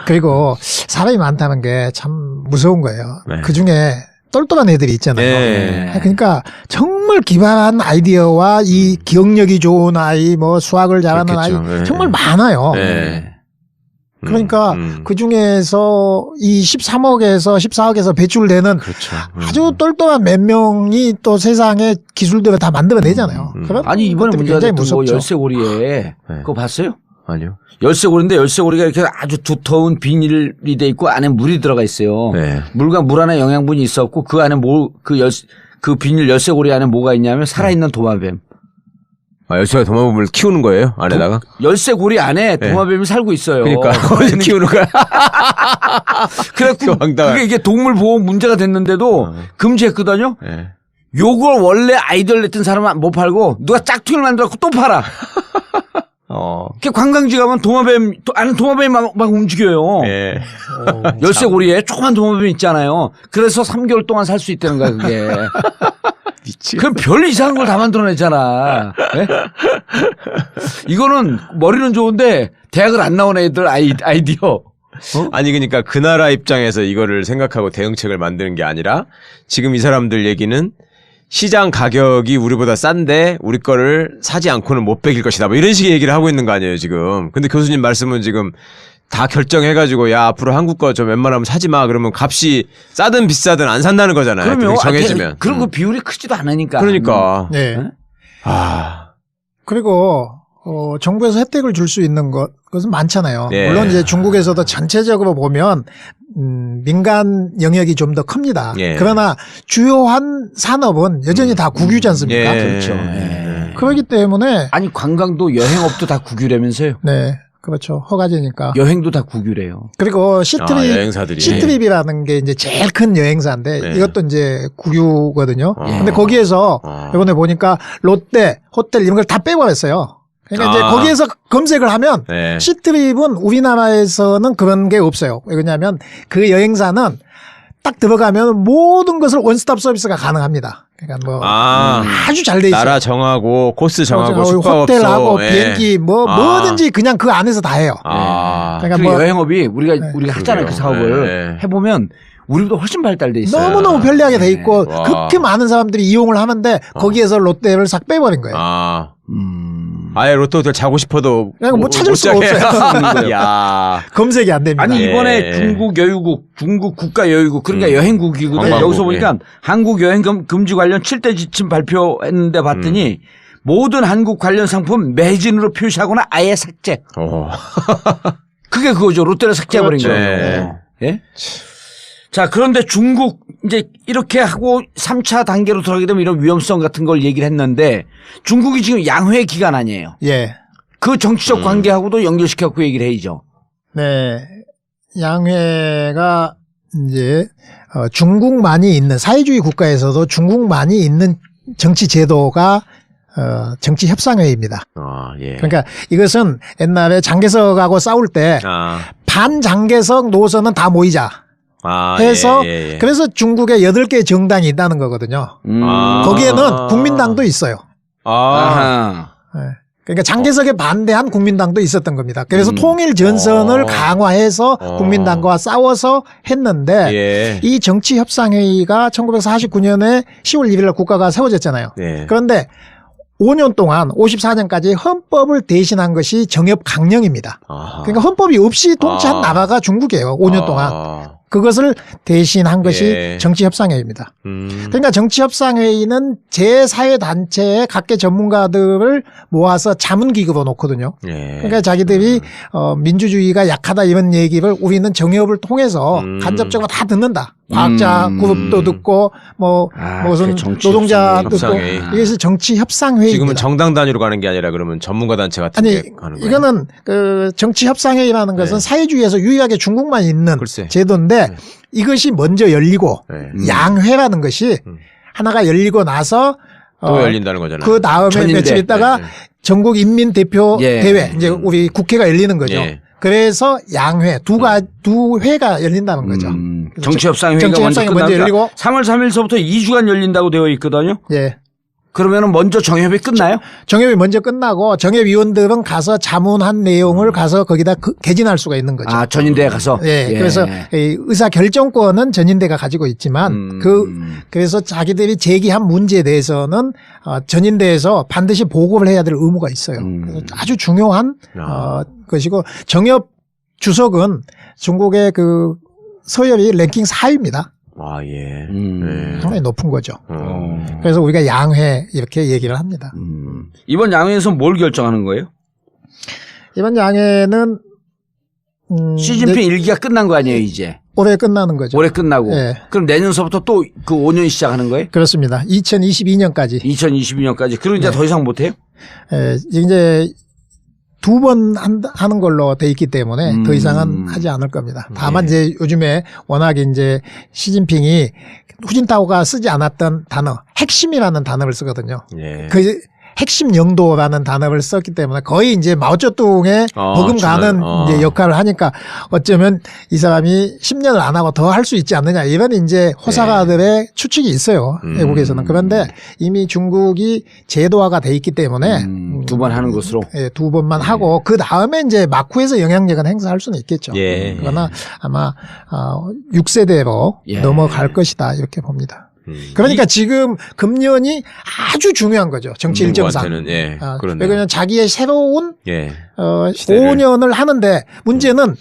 그리고 사람이 많다는 게 참 무서운 거예요. 네. 그 중에 똘똘한 애들이 있잖아요. 네. 그러니까 정말 기발한 아이디어와 이 기억력이 좋은 아이, 뭐 수학을 잘하는 그렇겠죠. 아이 네. 정말 많아요. 네. 그러니까 그 중에서 이 13억에서 14억에서 배출되는 그렇죠. 아주 똘똘한 몇 명이 또 세상의 기술들을 다 만들어내잖아요. 그런 아니 이번에 것들이 문제가 굉장히 됐던 거 무섭죠. 열쇠고리에 그거 봤어요? 아니요. 열쇠고리인데 열쇠고리가 이렇게 아주 두터운 비닐이 돼 있고 안에 물이 들어가 있어요. 네. 물과 물 안에 영양분이 있었고 그 안에 그 비닐 열쇠고리 안에 뭐가 있냐면 살아있는 도마뱀. 열쇠가 도마뱀을 키우는 거예요? 안에다가? 열쇠고리 안에 도마뱀이 살고 있어요. 그러니까 거기서 키우는 거야. 그래갖고 황당한. 그게 이게 동물 보호 문제가 됐는데도 금지했거든요. 네. 요걸 원래 아이디어를 냈던 사람은 못 팔고 누가 짝퉁을 만들어갖고 또 팔아. 그 관광지 가면 안에 도마뱀이 막 움직여요. 예. 열쇠고리에 조그만 도마뱀 있잖아요. 그래서 3개월 동안 살 수 있다는 거야, 그게. 미치. 그럼 별 이상한 걸 다 만들어내잖아. 네? 이거는 머리는 좋은데 대학을 안 나온 애들 아이디어. 아니 그러니까 그 나라 입장에서 이거를 생각하고 대응책을 만드는 게 아니라 지금 이 사람들 얘기는 시장 가격이 우리보다 싼데 우리 거를 사지 않고는 못 베길 것이다. 뭐 이런 식의 얘기를 하고 있는 거 아니에요, 지금. 근데 교수님 말씀은 지금 다 결정해가지고 야 앞으로 한국 거 좀 웬만하면 사지 마. 그러면 값이 싸든 비싸든 안 산다는 거잖아요. 그러면 정해지면. 그리고 그 비율이 크지도 않으니까. 그러니까. 네. 아. 그리고 정부에서 혜택을 줄 수 있는 것은 많잖아요. 네. 물론 이제 중국에서도 전체적으로 보면 민간 영역이 좀 더 큽니다. 예. 그러나 주요한 산업은 여전히 다 국유지 않습니까? 예. 그렇죠. 예. 그렇기 때문에 아니 관광도 여행업도 다 국유라면서요. 네. 그렇죠. 허가제니까. 여행도 다 국유래요. 그리고 시트립, 여행사들이. 시트립이라는 게 이제 제일 큰 여행사인데 네. 이것도 이제 국유거든요. 예. 근데 거기에서 이번에 보니까 롯데, 호텔 이런 걸 다 빼버렸어요. 그러니까 이제 거기에서 검색을 하면 네. 시트립은 우리나라에서는 그런 게 없어요. 왜냐하면 그 여행사는 딱 들어가면 모든 것을 원스톱 서비스가 가능합니다. 그러니까 뭐 아, 아주 잘 돼 있어요. 나라 정하고 코스 정하고 숙박업소, 호텔하고 예. 비행기 뭐든지 그냥 그 안에서 다 해요. 아, 그러니까 그리고 뭐 여행업이 우리가 했잖아요. 그 그러게요. 사업을 네. 해보면 우리보다 훨씬 발달돼 있어요. 너무너무 편리하게 돼 있고 와. 그렇게 많은 사람들이 이용을 하는데 거기에서 롯데를 싹 빼버린 거예요. 아, 아예 로또 호텔 자고 싶어도 그냥 뭐 찾을 수가 자게 없어요. 야, 검색이 안 됩니다. 아니 예. 이번에 중국 여유국, 중국 국가 여유국 그러니까 여행국이거든요. 관광국, 여기서 보니까 한국 여행 금지 관련 7대 지침 발표했는데 봤더니 모든 한국 관련 상품 매진으로 표시하거나 아예 삭제. 그게 그거죠. 롯데를 삭제해버린 그렇죠. 거예요. 예? 자, 그런데 중국 이제 이렇게 하고 3차 단계로 들어가게 되면 이런 위험성 같은 걸 얘기를 했는데 중국이 지금 양회 기간 아니에요. 예. 그 정치적 관계하고도 연결시켜갖고 얘기를 해야죠. 네. 양회가 이제 중국만이 있는 사회주의 국가에서도 중국만이 있는 정치 제도가 정치 협상회의입니다. 아, 예. 그러니까 이것은 옛날에 장개석하고 싸울 때 반장개석 노선은 다 모이자 해서 예. 그래서 중국에 8개 정당이 있다는 거거든요. 거기에는 국민당도 있어요. 아하. 네. 그러니까 장개석에 반대한 국민당도 있었던 겁니다. 그래서 통일 전선을 강화해서 국민당과 싸워서 했는데 예. 이 정치협상회의가 1949년에 10월 1일 날 국가가 세워졌잖아요. 예. 그런데 5년 동안 54년까지 헌법을 대신한 것이 정협 강령입니다. 아하. 그러니까 헌법이 없이 통치한 나라가 중국이에요. 5년 동안. 그것을 대신한 것이 예. 정치협상회의입니다. 그러니까 정치협상회의는 제4회단체의 각계 전문가들을 모아서 자문기구로 놓거든요. 예. 그러니까 자기들이 민주주의가 약하다 이런 얘기를 우리는 정협을 통해서 간접적으로 다 듣는다. 과학자 그룹도 듣고 무슨 그 정치 노동자 협상회의. 듣고 이것이 정치협상회의입니다. 지금은 정당 단위로 가는 게 아니라 그러면 전문가 단체 같은 아니 게 가는 거예요. 이거는 그 정치협상회의라는 것은 네. 사회주의에서 유일하게 중국만 있는 글쎄. 제도인데 이것이 먼저 열리고 네. 양회라는 것이 하나가 열리고 나서 또 열린다는 거잖아요. 그 다음에 전인대. 며칠 있다가 네. 전국 인민대표 예. 대회 이제 우리 국회가 열리는 거죠. 예. 그래서 양회 두 회가 열린다는 거죠. 정치협상회의가 정치협상이 먼저 열리고 3월 3일서부터 2주간 열린다고 되어 있거든요. 예. 그러면은 먼저 정협이 끝나요? 정협이 먼저 끝나고 정협위원들은 가서 자문한 내용을 가서 거기다 개진할 수가 있는 거죠. 아, 전인대에 가서. 예, 그래서 이 의사 결정권은 전인대가 가지고 있지만 그래서 자기들이 제기한 문제에 대해서는 전인대에서 반드시 보고를 해야 될 의무가 있어요. 그래서 아주 중요한 것이고 정협 주석은 중국의 그 서열이 랭킹 4위입니다. 아, 예. 상당히 높은 거죠. 그래서 우리가 양회 이렇게 얘기를 합니다. 이번 양회에서 뭘 결정하는 거예요? 이번 양회는 시진핑 일기가 끝난 거 아니에요, 이제? 올해 끝나는 거죠. 올해 끝나고. 예. 그럼 내년서부터 또 그 5년 시작하는 거예요? 그렇습니다. 2022년까지. 2022년까지. 그리고 이제 더 이상 못 해요? 이제 2번 하는 걸로 돼 있기 때문에 더 이상은 하지 않을 겁니다. 다만 이제 요즘에 워낙 이제 시진핑이 후진타오가 쓰지 않았던 단어, 핵심이라는 단어를 쓰거든요. 예. 그 핵심 영도라는 단어를 썼기 때문에 거의 이제 마오쩌둥에 버금가는 이제 역할을 하니까 어쩌면 이 사람이 10년을 안 하고 더 할 수 있지 않느냐 이런 이제 호사가들의 추측이 있어요. 외국에서는. 그런데 이미 중국이 제도화가 돼 있기 때문에 2번 하는 것으로. 예, 2번만 하고 그 다음에 이제 마쿠에서 영향력은 행사할 수는 있겠죠. 예. 그러나 아마 6세대로 예. 넘어갈 것이다 이렇게 봅니다. 그러니까 지금 금년이 아주 중요한 거죠. 정치 일정상. 중국한테는, 예. 그렇네요. 왜냐하면 자기의 새로운 예. 시대를. 5년을 하는데 문제는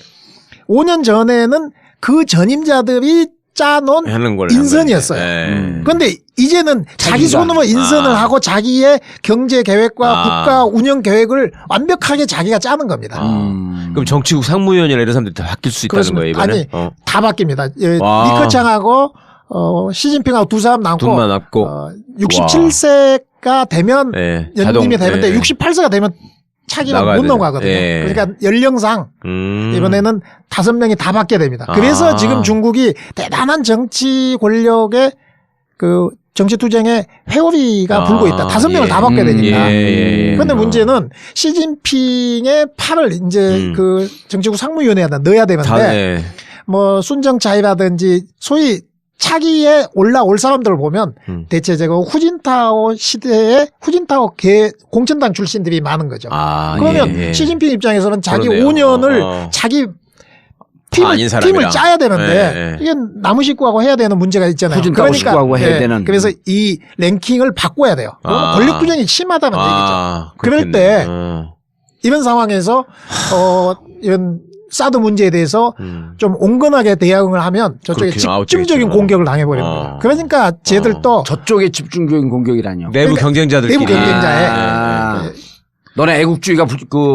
5년 전에는 그 전임자들이 짜놓은 하는 걸 인선이었어요. 예. 그런데 이제는 자기 자기가. 손으로 인선을 하고 자기의 경제 계획과 국가 운영 계획을 완벽하게 자기가 짜는 겁니다. 그럼 정치국 상무위원이나 이런 사람들이 다 바뀔 수 있다는 그렇습니다. 거예요, 이번에? 아니, 다 바뀝니다. 예, 와. 리커창하고 시진핑하고 두 사람 남고 둘만 남고. 67세가 되면 예. 연임이 되는데 예. 68세가 되면 차기가 나가야 못 돼요. 넘어가거든요. 예. 그러니까 연령상 이번에는 5명이 다 받게 됩니다. 그래서 아. 지금 중국이 대단한 정치 권력의 그 정치 투쟁의 회오리가 불고 있다. 5명을 다 받게 되니까. 그런데 문제는 시진핑의 팔을 이제 그 정치국 상무위원회에다 넣어야 되는데 뭐 순정차이라든지 소위 차기에 올라올 사람들을 보면 대체적으로 후진타오 시대에 후진타오 공천당 출신들이 많은 거죠. 그러면 예, 예. 시진핑 입장에서는 자기 그러네요. 5년을 자기 아닌 사람이랑. 팀을 짜야 되는데 예, 예. 이게 나무 식구하고 해야 되는 문제가 있잖아요. 후진타오 식구하고 해야 되는. 그래서 이 랭킹을 바꿔야 돼요. 권력 투쟁이 심하다는 얘기죠. 그럴 때 이런 상황에서 이런 사드 문제에 대해서 좀 온건하게 대응을 하면 저쪽에 그렇군요. 집중적인 아웃되겠죠. 공격을 당해버리는 거예요. 그러니까 쟤들도 저쪽에 집중적인 공격이라뇨. 내부 그러니까 경쟁자들끼리. 내부 경쟁자에. 너네 애국주의가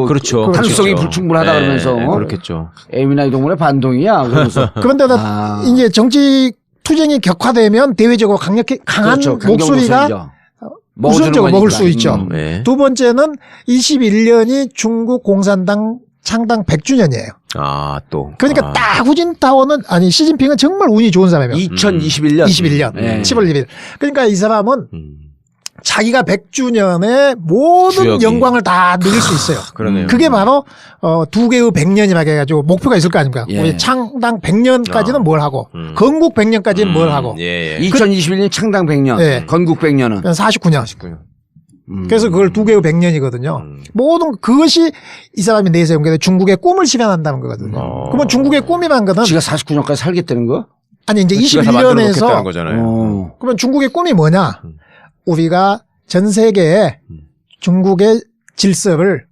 그렇죠. 가능성이 그렇죠. 불충분하다 그러면서 그렇겠죠. 에미나이 동물의 반동이야. 그러면서 그런데도 이제 정치 투쟁이 격화되면 대외적으로 강한 그렇죠. 목소리가 먹어주는 우선적으로 먹을 거니까. 수 있죠. 네. 두 번째는 21년이 중국 공산당 창당 100주년이에요. 또. 그러니까 딱 후진타오는 아니 시진핑은 정말 운이 좋은 사람이에요. 2021년. 21년 네. 10월 1일. 그러니까 이 사람은 자기가 100주년에 모든 주역이. 영광을 다 누릴 수 있어요. 그러네요. 그게 바로 두 개의 100년이라 해가지고 목표가 있을 거 아닙니까? 예. 우리 창당 100년까지는 뭘 하고 건국 100년까지는 뭘 하고 예. 2021년 창당 100년, 예. 건국 100년은 49년. 그래서 그걸 두 개의 100년이거든요. 모든 그것이 이 사람이 내세운 게 중국의 꿈을 실현한다는 거거든요. 그러면 중국의 꿈이란 거는 지가 49년까지 살겠다는 거? 아니 이제 지가 다 만들어 놓겠다는 21년에서 거잖아요. 그러면 중국의 꿈이 뭐냐? 우리가 전 세계에 중국의 질서를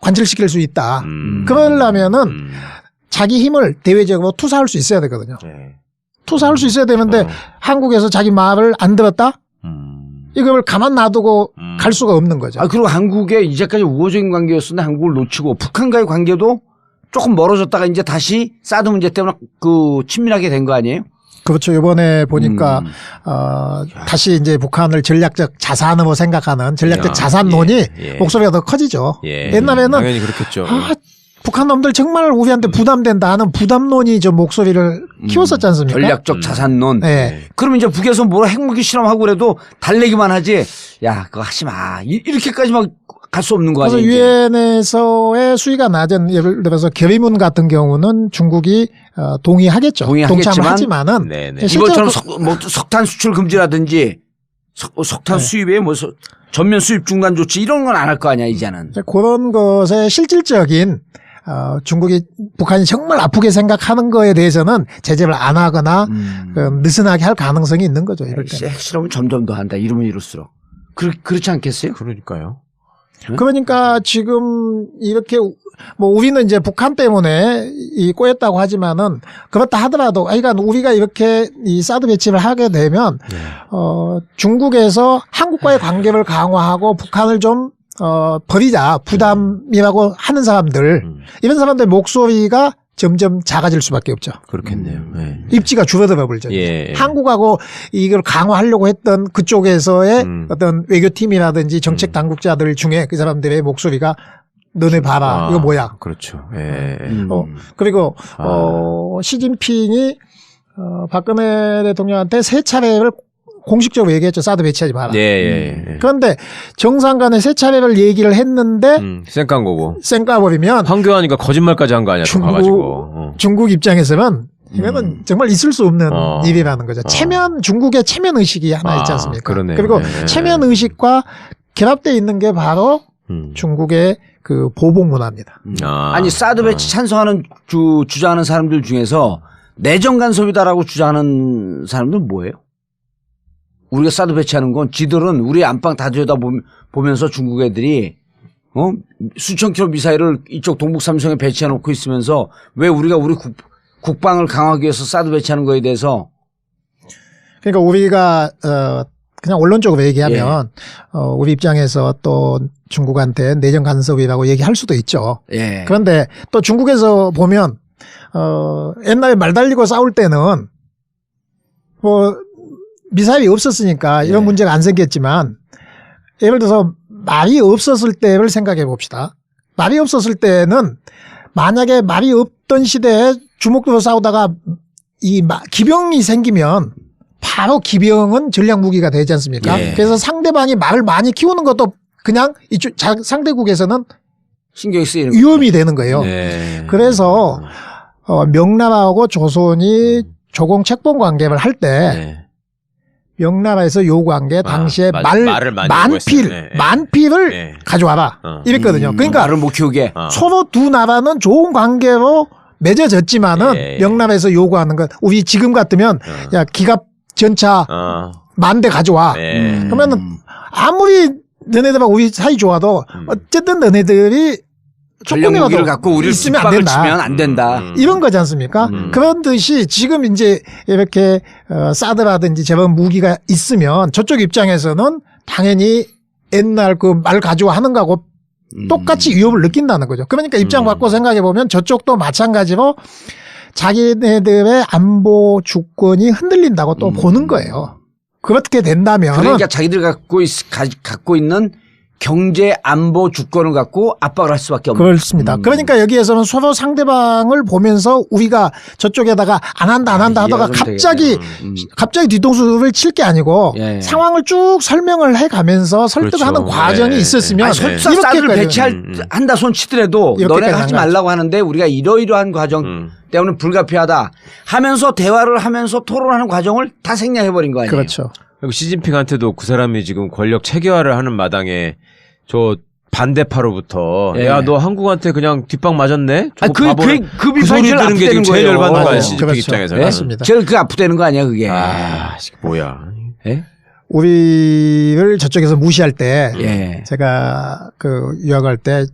관철시킬 수 있다. 그러려면은 자기 힘을 대외적으로 투사할 수 있어야 되거든요. 투사할 수 있어야 되는데 한국에서 자기 말을 안 들었다? 이걸 가만 놔두고 갈 수가 없는 거죠. 그리고 한국의 이제까지 우호적인 관계였었는데 한국을 놓치고 북한과의 관계도 조금 멀어졌다가 이제 다시 사드 문제 때문에 친밀하게 된 거 아니에요? 그렇죠. 이번에 보니까 다시 이제 북한을 전략적 자산으로 생각하는 전략적 자산론이 목소리가 더 커지죠. 옛날에는 당연히 그렇겠죠. 북한 놈들 정말 우리한테 부담된다 하는 부담론이 좀 목소리를 키웠었지 않습니까? 전략적 자산론. 네. 그러면 이제 북에서 뭐 핵무기 실험하고 그래도 달래기만 하지. 야, 그거 하지 마. 이렇게까지 막 갈 수 없는 거 그래서 아니에요? 유엔에서의 수위가 낮은 예를 들어서 결의문 같은 경우는 중국이 동의하겠죠. 동의하겠지만 동참하지만은 네네. 이번처럼 석탄 수출 금지라든지 석탄 수입에 뭐 전면 수입 중단 조치 이런 건 안 할 거 아니야 이제는. 그런 것에 실질적인 북한이 정말 아프게 생각하는 거에 대해서는 제재를 안 하거나 느슨하게 할 가능성이 있는 거죠. 이럴 때. 핵실험은 점점 더 한다. 이러면 이럴수록. 그렇지 않겠어요? 그러니까요. 그러니까 지금 이렇게 뭐 우리는 이제 북한 때문에 꼬였다고 하지만은 그렇다 하더라도 그러니까 우리가 이렇게 이 사드 배치를 하게 되면 중국에서 한국과의 관계를 강화하고 북한을 좀 버리자 부담이라고 하는 사람들 이런 사람들 목소리가 점점 작아질 수밖에 없죠. 그렇겠네요. 입지가 줄어들어 버리죠. 한국하고 이걸 강화하려고 했던 그쪽에서의 어떤 외교팀이라든지 정책 당국자들 중에 그 사람들의 목소리가 너네 봐라. 이거 뭐야. 그렇죠. 그리고 시진핑이 박근혜 대통령한테 세 차례를 공식적으로 얘기했죠. 사드 배치하지 마라. 그런데 정상 간에 세 차례를 얘기를 했는데 쌩깐 거고. 쌩까버리면 황교안이가 거짓말까지 한 거 아니야. 중국 입장에서는 이거는 정말 있을 수 없는 일이라는 거죠. 중국의 체면 의식이 하나 있지 않습니까? 그리고 체면 의식과 결합되어 있는 게 바로 중국의 그 보복 문화입니다. 아니 사드 배치 찬성하는 주장하는 사람들 중에서 내정 간섭이다라고 주장하는 사람들은 뭐예요? 우리가 사드 배치하는 건 지들은 우리 안방 다 들여다보면서 중국 애들이 수천 킬로 미사일을 이쪽 동북 삼성에 배치해 놓고 있으면서 왜 우리가 우리 국방을 강화하기 위해서 사드 배치하는 거에 대해서 그러니까 우리가 그냥 원론적으로 얘기하면 우리 입장에서 또 중국한테 내정 간섭이라고 얘기할 수도 있죠. 그런데 또 중국에서 보면 옛날에 말 달리고 싸울 때는 뭐 미사일이 없었으니까 이런 문제가 안 생겼지만 예를 들어서 말이 없었을 때를 생각해 봅시다. 말이 없었을 때는 만약에 말이 없던 시대에 주먹으로 싸우다가 기병이 생기면 바로 기병은 전략 무기가 되지 않습니까? 그래서 상대방이 말을 많이 키우는 것도 그냥 상대국에서는 신경이 쓰이는 위험이 되는 거예요. 그래서 명나라하고 조선이 조공 책봉 관계를 할 때 네. 명나라에서 요구한 게 당시에 말을 많이 요구했어요. 네. 만필을 네. 가져와라 이랬거든요. 그러니까 말을 못 키우게. 서로 두 나라는 좋은 관계로 맺어졌지만은 예. 명나라에서 요구하는 것 우리 지금 같으면 야 기갑 전차 만대 가져와. 네. 그러면은 아무리 너네들하고 우리 사이 좋아도 어쨌든 너네들이 전략 무기를 조금이라도 갖고 우리를 있으면 안 뒷박을 된다. 치면 안 된다. 이런 거지 않습니까? 그런 듯이 지금 이제 이렇게 사드라든지 저런 무기가 있으면 저쪽 입장에서는 당연히 옛날 그 말 가지고 하는 거하고 똑같이 위협을 느낀다는 거죠. 그러니까 입장 바꿔 생각해 보면 저쪽도 마찬가지로 자기네들의 안보 주권이 흔들린다고 또 보는 거예요. 그렇게 된다면 그러니까 자기들 갖고 있는 경제 안보 주권을 갖고 압박을 할 수밖에 없는. 그렇습니다. 그러니까 여기에서는 서로 상대방을 보면서 우리가 저쪽에다가 안 한다 하다가 이해가 좀 갑자기 뒤통수를 칠 게 아니고 예. 상황을 쭉 설명을 해가면서 설득하는 그렇죠. 과정이 예. 있었으면 설사 사드를 배치한다 손 치더라도 이렇게까지 너네가 하지 안 가지. 말라고 하는데 우리가 이러이러한 과정 때문에 불가피하다 하면서 대화를 하면서 토론하는 과정을 다 생략해버린 거 아니에요. 그렇죠. 그리고 시진핑한테도 그 사람이 지금 권력 체계화를 하는 마당에 저 반대파로부터 예. 야 너 한국한테 그냥 뒷박 맞았네? 저거 그 바보를. 비판이 소리 제일 들은 게 지금 아프다는 제일 거예요. 열받는 거야 어, 시진핑 그렇죠. 입장에서는. 네. 맞습니다. 제일 그 아프다는 거 아니야 그게. 아 뭐야. 예? 우리를 저쪽에서 무시할 때 예. 제가 그 유학할 때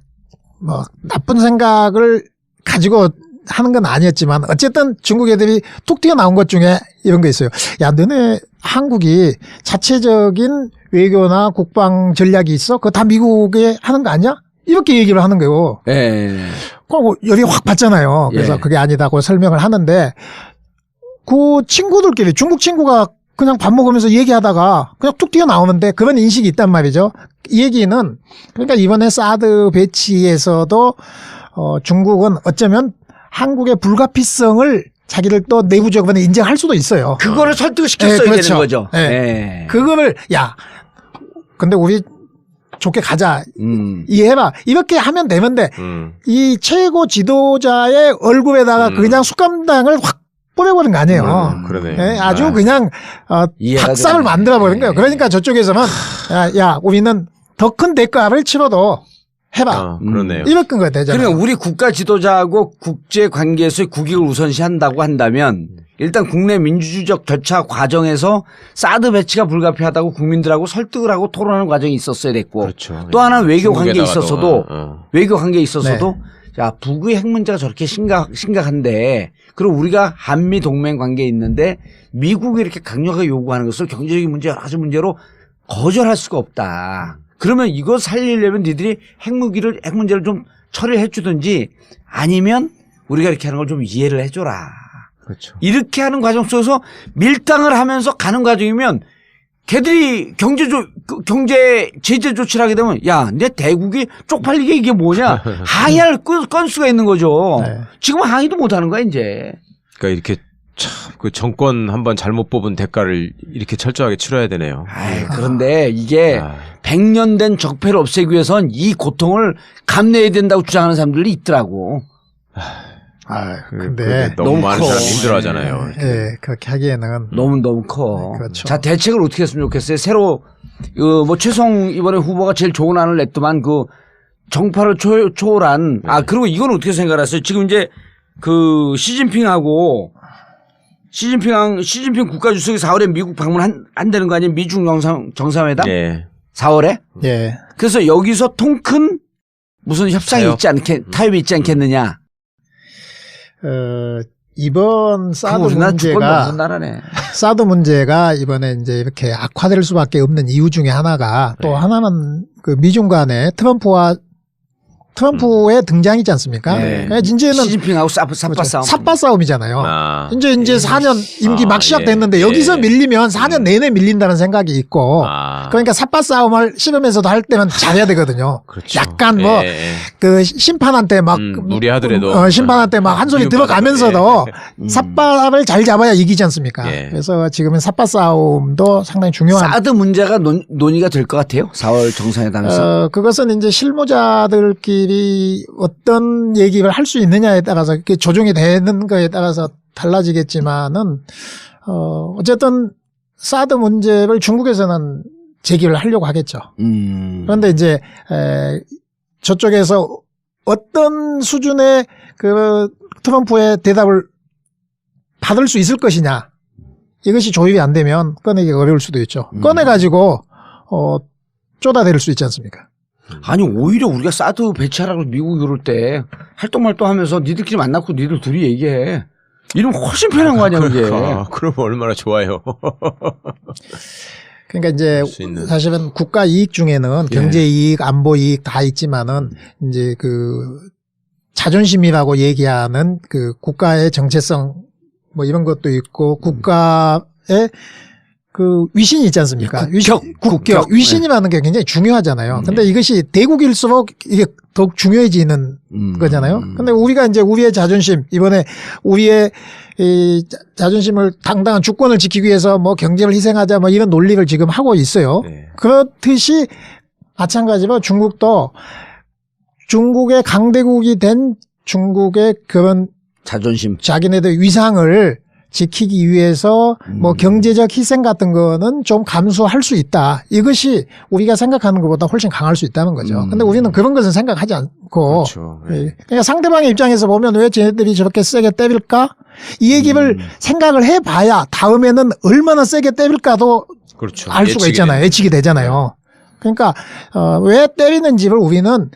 뭐 나쁜 생각을 가지고 하는 건 아니었지만 어쨌든 중국 애들이 툭 튀어나온 것 중에 이런 거 있어요. 야 너네 한국이 자체적인 외교나 국방 전략이 있어? 그거 다 미국에 하는 거 아니야? 이렇게 얘기를 하는 거예요. 예. 그럼 열이 확 받잖아요. 그래서 예. 그게 아니다고 설명을 하는데 그 친구들끼리 중국 친구가 그냥 밥 먹으면서 얘기하다가 그냥 툭 튀어나오는데 그런 인식이 있단 말이죠. 이 얘기는 그러니까 이번에 사드 배치에서도 중국은 어쩌면 한국의 불가피성을 자기들 또 내부적으로 인정할 수도 있어요. 그거를 설득을 시켰어야 네, 그렇죠. 되는 거죠. 네. 예. 그거를 야 근데 우리 좋게 가자 이해해봐 이렇게 하면 되는데 이 최고 지도자의 얼굴에다가 그냥 숟감당을 확 뿌려버린 거 아니에요. 그러네. 예, 아주 그냥 이해가 박살을 되네. 만들어버린 거예요. 그러니까 저쪽에서는 야 우리는 더 큰 대가를 치러도 해봐. 그러네요. 이렇게 거 되잖아요. 그러니까 우리 국가 지도자하고 국제 관계에서의 국익을 우선시한다고 한다면 일단 국내 민주주의적 절차 과정에서 사드 배치가 불가피하다고 국민들하고 설득을 하고 토론하는 과정이 있었어야 됐고 그렇죠. 또 하나는 외교 관계에 중국에다가도, 있어서도 외교 관계에 있어서도 네. 야 북의 핵 문제가 저렇게 심각한데 그리고 우리가 한미 동맹 관계에 있는데 미국이 이렇게 강력하게 요구하는 것을 경제적인 문제 여러 가지 문제로 거절할 수가 없다. 그러면 이거 살리려면 니들이 핵 문제를 좀 처리해 주든지 아니면 우리가 이렇게 하는 걸 좀 이해를 해줘라. 그렇죠. 이렇게 하는 과정 속에서 밀당을 하면서 가는 과정이면 걔들이 경제 제재 조치를 하게 되면 야, 내 대국이 쪽팔리게 이게 뭐냐 항의할 건수가 있는 거죠. 네. 지금 항의도 못 하는 거야 이제. 그러니까 이렇게 참 그 정권 한번 잘못 뽑은 대가를 이렇게 철저하게 치러야 되네요. 그런데 이게 100년 된 적폐를 없애기 위해선 이 고통을 감내해야 된다고 주장하는 사람들이 있더라고. 근데 너무 너무 많은 커. 사람이 힘들어하잖아요. 예, 그렇게 하기에는 너무 커. 그렇죠. 자, 대책을 어떻게 했으면 좋겠어요? 새로, 뭐, 최성 이번에 후보가 제일 좋은 안을 냈더만 그 정파를 초월한, 그리고 이건 어떻게 생각하세요? 지금 이제 그 시진핑 국가주석이 4월에 미국 한다는 거 아니에요? 미중 정상회담? 예. 4월에? 예. 그래서 여기서 통 큰 무슨 협상이 타협이 있지 않겠느냐? 이번 사드 우리나라 주권이 없는 문제가 나라네. 사드 문제가 이번에 이제 이렇게 악화될 수밖에 없는 이유 중에 하나가 또 하나는 그 미중 간에 트럼프의 등장이지 않습니까? 네. 그러니까 이제는 시진핑하고 삽바 싸움. 삽바 싸움이잖아요. 이제 4년 임기 막 시작됐는데 예. 여기서 밀리면 4년 내내 밀린다는 생각이 있고 그러니까 삽바 싸움을 씨름에서도 할 때는 잘해야 되거든요. 그렇죠. 약간 뭐 예. 그 심판한테 막 무리하더라도 심판한테 막 한 소리 들어가면서도 삿바를 잘 잡아야 이기지 않습니까? 예. 그래서 지금은 삿바 싸움도 상당히 중요한. 사드 문제가 논의가 될 것 같아요. 4월 정상회담에서. 그것은 이제 실무자들끼리 어떤 얘기를 할 수 있느냐에 따라서 이렇게 조정이 되는 거에 따라서 달라지겠지만은 어쨌든 사드 문제를 중국에서는 제기를 하려고 하겠죠. 그런데 이제 저쪽에서 어떤 수준의 그 트럼프의 대답을 받을 수 있을 것이냐, 이것이 조율이 안 되면 꺼내기 어려울 수도 있죠. 꺼내가지고 쪼다댈 수 있지 않습니까? 아니 오히려 우리가 사드 배치하라고 미국이 그럴 때 할동말동하면서 니들끼리 만나고 니들 둘이 얘기해. 이러면 훨씬 편한 거 아니야 그게. 그러면 얼마나 좋아요. 그러니까 이제 사실은 국가 이익 중에는 경제 이익, 안보 이익 다 있지만은 이제 그 자존심이라고 얘기하는 그 국가의 정체성 뭐 이런 것도 있고 국가의 그 위신이 있지 않습니까? 국격. 위신이라는 게 굉장히 중요하잖아요. 근데 이것이 대국일수록 이게 더욱 중요해지는 거잖아요. 근데 우리가 이제 우리의 자존심, 이번에 우리의 이 자존심을 당당한 주권을 지키기 위해서 뭐 경제를 희생하자 뭐 이런 논리를 지금 하고 있어요. 네. 그렇듯이 마찬가지로 중국도 중국의 강대국이 된 중국의 그런 자존심. 자기네들 위상을 지키기 위해서 뭐 경제적 희생 같은 거는 좀 감수할 수 있다. 이것이 우리가 생각하는 것보다 훨씬 강할 수 있다는 거죠. 근데 우리는 그런 것은 생각하지 않고. 그렇죠. 네. 그러니까 상대방의 입장에서 보면 왜 쟤네들이 저렇게 세게 때릴까? 이 얘기를 생각을 해봐야 다음에는 얼마나 세게 때릴까도 그렇죠. 알 수가 있잖아요. 예측이 되잖아요. 그러니까 왜 때리는지를 우리는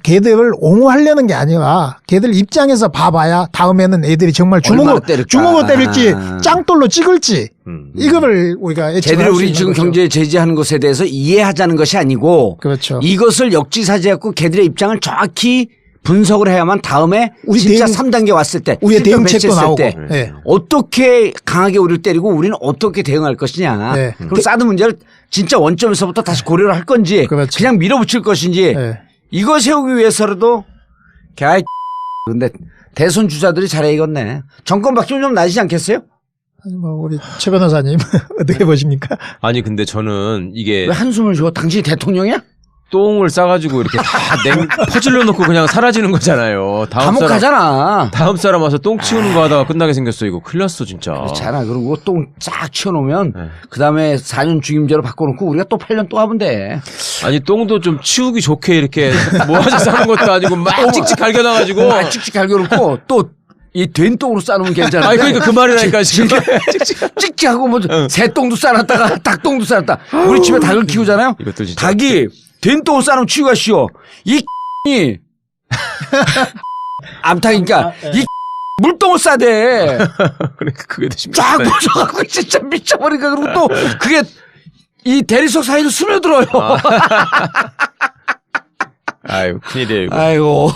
걔들을 옹호하려는 게 아니라 걔들 입장에서 봐봐야 다음에는 애들이 정말 주먹으로 때릴지 짱돌로 찍을지 이거를 우리가 쟤들이 우리 지금 거죠. 경제 제재하는 것에 대해서 이해하자는 것이 아니고 그렇죠. 이것을 역지사지하고 걔들의 입장을 정확히 분석을 해야만 다음에 우리 진짜 대응, 3단계 왔을 때 우리의 실전 대응책도 배치했을 나오고 때 네. 어떻게 강하게 우리를 때리고 우리는 어떻게 대응할 것이냐. 네. 그럼 사드 문제를 진짜 원점에서부터 다시 고려를 할 건지 그렇죠. 그냥 밀어붙일 것인지 네. 이거 세우기 위해서라도 근데 대선 주자들이 잘해 익었네. 정권 바뀌면 좀 나아지지 않겠어요? 아니 뭐 우리 최 변호사님 어떻게 보십니까? 아니 근데 저는 이게 왜 한숨을 쉬어? 당신이 대통령이야? 똥을 싸가지고 이렇게 다 퍼질러 놓고 그냥 사라지는 거잖아요. 다음 사람 와서 똥 치우는 거 하다가 끝나게 생겼어. 이거 큰일 났어 진짜. 그렇잖아. 그리고 똥 쫙 치워놓으면 네. 그 다음에 4년 중임제로 바꿔놓고 우리가 또 8년 또 하면 돼. 아니 똥도 좀 치우기 좋게 이렇게 모아서 싸는 것도 아니고 막 찍찍 갈겨놔가지고. 찍찍 갈겨놓고 또 이 된 똥으로 싸놓으면 괜찮아. 아니 그러니까 그 말이라니까 지금. 찍찍하고 뭐 새똥도 싸놨다가 닭똥도 싸놨다. 우리 집에 닭을 키우잖아요. 이것도 진짜 닭이 된 똥을 싸놓으면 치우기가 쉬워. 이 암탉이니까 이 물똥을 싸대. 그러니까 그게 더 심해. 쫙 부셔갖고 진짜 미쳐버리니까. 그리고 또 그게 이 대리석 사이로 스며들어요. 아유 큰일이에요 이거. 아이고.